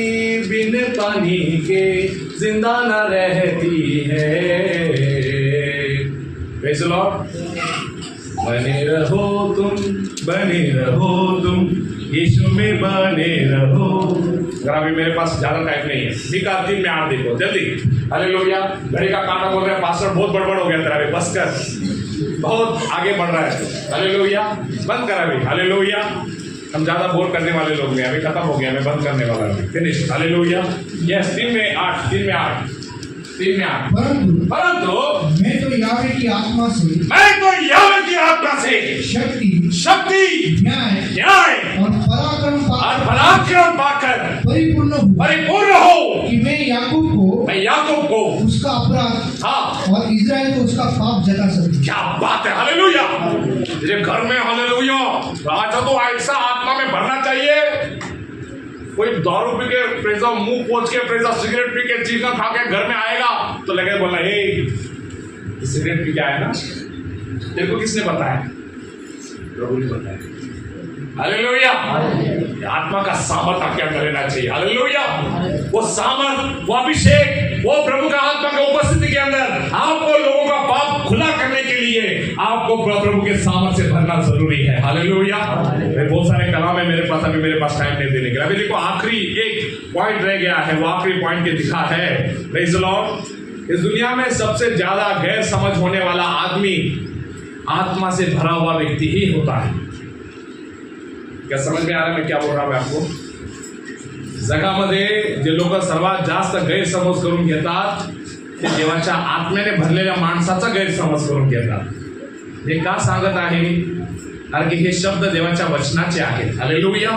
बिन पानी के जिंदा न रहती है, प्रेज़ द लॉर्ड, बने रहो तुम यीशु में बने रहो। अगर अभी मेरे पास ज्यादा टाइम नहीं है, निका 3 में 8 देखो जल्दी। हालेलुया! घड़ी का कांटा बोल रहा है, पास्टर बहुत बड़बड़ हो गया तेरा, अभी बस कर, बहुत आगे बढ़ रहा है। हालेलुया! बंद कर अभी। हालेलुया! हम ज्यादा बोर करने वाले लोग नहीं, अभी खत्म हो गया, मैं बंद करने वाला हूँ, फिनिश। हालेलुया! यस, 3 में 8, 3 में 8, 3 में 8। परंतु मैं तो यावे की आत्मा से शक्ति, न्याय और पराक्रम पाकर परिपूर्ण हो, कि मैं याकूब को उसका अपराध, हाँ, और इज़राइल को उसका पाप जता सकूं। क्या बात है! हालेलुया! ये घर में, हालेलुया, राजा तो ऐसा आत्मा में भरना चाहिए। कोई दारू पी के प्रेज़ा, मुंह पोंछ के प्रेज़ा, सिगरेट पी के, चीज़ा खा के घर में आएगा तो लगे बोलना, हे सिगरेट पी के आया ना, तेरे को किसने बताया? प्रभु ने बताया। हालेलुया! आत्मा का सामर्थ आपके अंदर रहना चाहिए। हालेलुया! वो सामर्थ, वो अभिषेक, वो प्रभु का आत्मा की उपस्थिति के अंदर आपको लोगों का पाप खुला करने के लिए आपको प्रभु के सामर्थ से भरना जरूरी है। हालेलुया! बहुत सारे कलाम है मेरे पास, अभी मेरे पास टाइम नहीं देने के लिए। अभी देखो आखिरी एक पॉइंट रह गया है, वो आखिरी पॉइंट के दिखा है। Praise the Lord! इस दुनिया में सबसे ज्यादा गैर समझ होने वाला आदमी आत्मा से भरा हुआ व्यक्ति ही होता है। क्या समझ में आ रहा है मैं क्या बोल रहा हूं आपको? जगामध्ये जे लोक सर्वात जास्त गैरसमज करून घेतात ते देवाच्या आत्म्याने भरलेल्या माणसाचा गैरसमज करून घेतात। हे का सांगत आहे? कारण की हे शब्द देवाच्या वचनाचे आहेत। हालेलुया!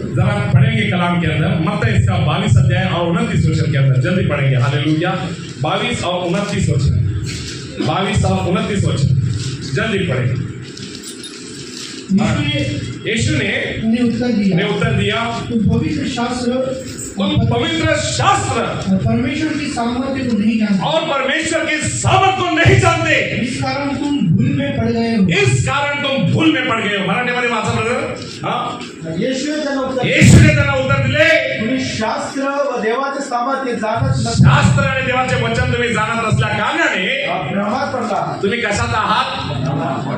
जरा पढ़ेंगे कलाम के अंदर, मत्ती इसका 22 अध्याय और 29 वचन के अंदर जल्दी पढ़ेंगे। हालेलुया! 22 और 29 वचन, 22 और 29 वचन जल्दी पढ़ेंगे। यीशु ने उत्तर दिया, तुम पवित्र शास्त्र और परमेश्वर की सामर्थ्य को नहीं जानते, और परमेश्वर के सामर्थ को नहीं जानते, इस कारण तुम भूल में पड़ गए हो। मराठीमध्ये वाचा ब्रदर। हाँ, येशूने त्यांना उत्तर दिले, तुम्ही शास्त्र व देवाचे सामर्थ्य जाणत नसता, शास्त्र आणि देवाचे वचन तुम्ही जाणत नसल्या कारणाने भ्रमात पडला। तुम्ही कशात आहात?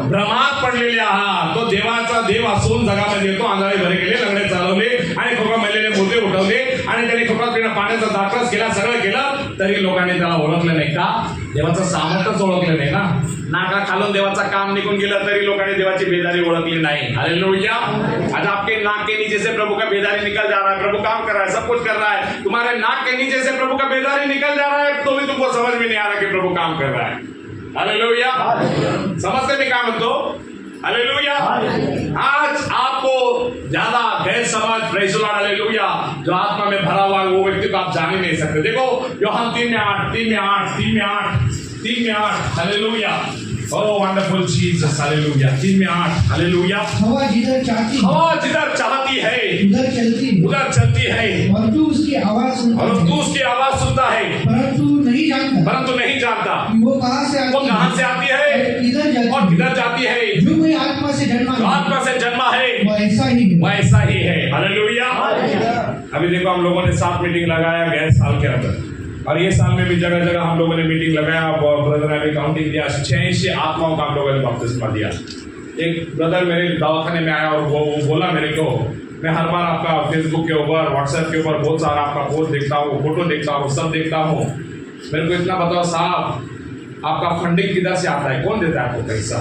भ्रमात पडलेले आहात। तो देवाचा देव असून जगामध्ये येतो, आंधळे भरे केले, लंगडे चालवले आणि खोका मेलेले मुर्दे उठवले आणि त्याने खोकात पिणं पाण्याचा दाखलाच केला, सगळं केलं, तरी लोकांनी त्याला ओळखलं नाही का? देवाचं सामर्थ्यच ओळखलं नाही ना। नाका खालून देवाचा काम निघून गेलं तरी लोकांनी देवाची बेदारी ओळखली नहीं। हालेलुया। आज आपके नाक के नीचे से प्रभु का बेदारी निकल जा रहा है, प्रभु काम कर रहा है, सब कुछ कर रहा है, तुम्हारे नाक के नीचे से प्रभु का बेदारी निकल जा रहा है, तो भी तुमको समझ में नहीं आ रहा कि प्रभु काम कर रहा है। हालेलुया। समझते भी काम तो हालेलुया। आज आपको ज्यादा गैर समझ प्रेज़ द लॉर्ड हालेलुया जो आत्मा में भरा हुआ है वो व्यक्ति को आप जान ही नहीं सकते। देखो यूहन्ना 3:8 hallelujah. Oh wonderful Jesus hallelujah. 3:8 hallelujah. हवा जिधर चाहती है हवा जिधर चाहती है उधर चलती है और तू उसकी आवाज सुनता है परंतु नहीं जानता कि वो कहाँ से आती है और किधर जाती है। जो कोई आत्मा से जन्मा है वो ऐसा ही है। हालेलुया। अभी देखो हम लोगों ने 7 मीटिंग लगाया गए साल के अंदर, और ये साल में भी जगह जगह हम लोगों ने मीटिंग लगाया, ब्रदर ने काउंटिंग दिया, 86 आत्माओं का हम लोगों ने बपतिस्मा दिया। एक ब्रदर मेरे दवाखाने में आया और वो बोला मेरे को, मैं हर बार आपका फेसबुक के ऊपर व्हाट्सएप के ऊपर बहुत सारा आपका पोस्ट देखता हूँ, फोटो देखता हूँ, सब देखता हूँ, मेरे को इतना बताओ साहब आपका फंडिंग किधर से आता है, कौन देता है आपको पैसा।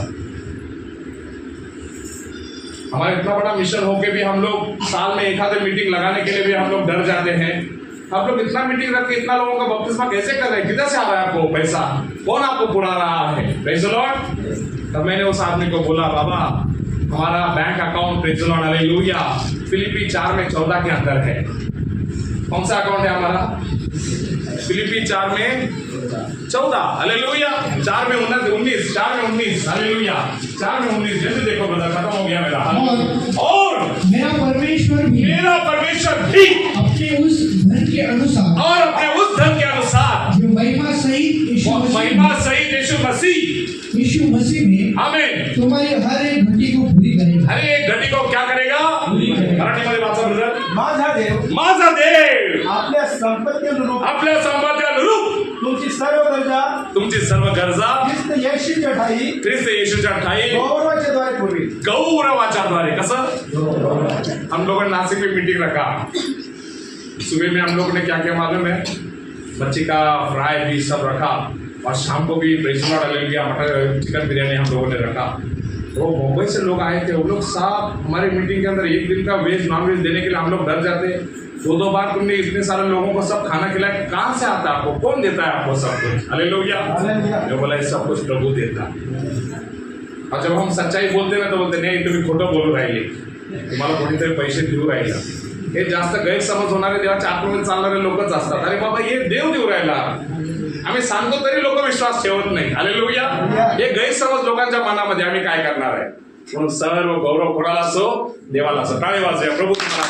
हमारा इतना बड़ा मिशन होके भी हम लोग साल में एक आधे मीटिंग लगाने के लिए भी हम लोग डर जाते हैं। आप लोग इतना मीटिंग रख के इतना लोगों का बपतिस्मा कैसे कर रहे हैं, किधर से आ रहा है आपको पैसा, कौन आपको बुला रहा है। Praise the Lord. तब मैंने उस आदमी को बोला बाबा हमारा bank account praise the Lord hallelujah फिलिपी 4:14 के अंदर है। कौन सा अकाउंट है हमारा? फिलिपी 4:14 हालेलुया। 4:19 हालेलुया। 4:19 जैसे देखो ब्रदर खत्म हो गया मेरा। और मेरा परमेश्वर भी अपने उस धन के अनुसार जो महिमा सहित यीशु मसीह में आमीन तुम्हारी हर एक घटी को पूरी करेगा। हर एक घटी को क्या करेगा? मराठीमध्ये वाचा ब्रदर। माझा देव आपल्या संपत्ती अनुरूप तुमची सर्व गरजा ख्रिस्त येशूच्या ठाई गौरवाच्या द्वारे कसं। हम लोगों ने नासिक में मीटिंग रखा, सुबह में हम लोगों ने क्या क्या मालूम है, मच्छी का फ्राई भी सब रखा, और शाम को भी praise the Lord hallelujah mutton chicken biryani हम लोगों ने रखा। तो मुंबई से लोग आए थे, वो लोग साहब हमारी मीटिंग के अंदर एक दिन का वेज नॉन वेज देने के लिए हम लोग डर जाते। 2-2 बार तुमने इतने सारे लोगों को सब खाना खिलाया, कहाँ से आता है आपको, कौन देता है आपको सब कुछ। हालेलुया। जो बोला ये सब कुछ प्रभु देता। और जब हम सच्चाई बोलते ना तो बोलते नहीं तुम्ही खोटं बोलू राहिले, तुम्हाला कोणीतरी पैसे देऊ राहिला। हे जास्त गैरसमज होणारे देवाच्या आत्म्यामध्ये चालणारे लोकच असतात। अरे बाबा हे देव देऊ राहिला, आम्ही सांगतो तरी लोक विश्वास ठेवत नाही। हालेलुया। हे गैरसमज लोकांच्या मनामध्ये, आम्ही काय करणार आहे। म्हणून सर्व गौरव कोणाला असो, देवाला असो। टाळी वाजूया प्रभू तुम्हाला।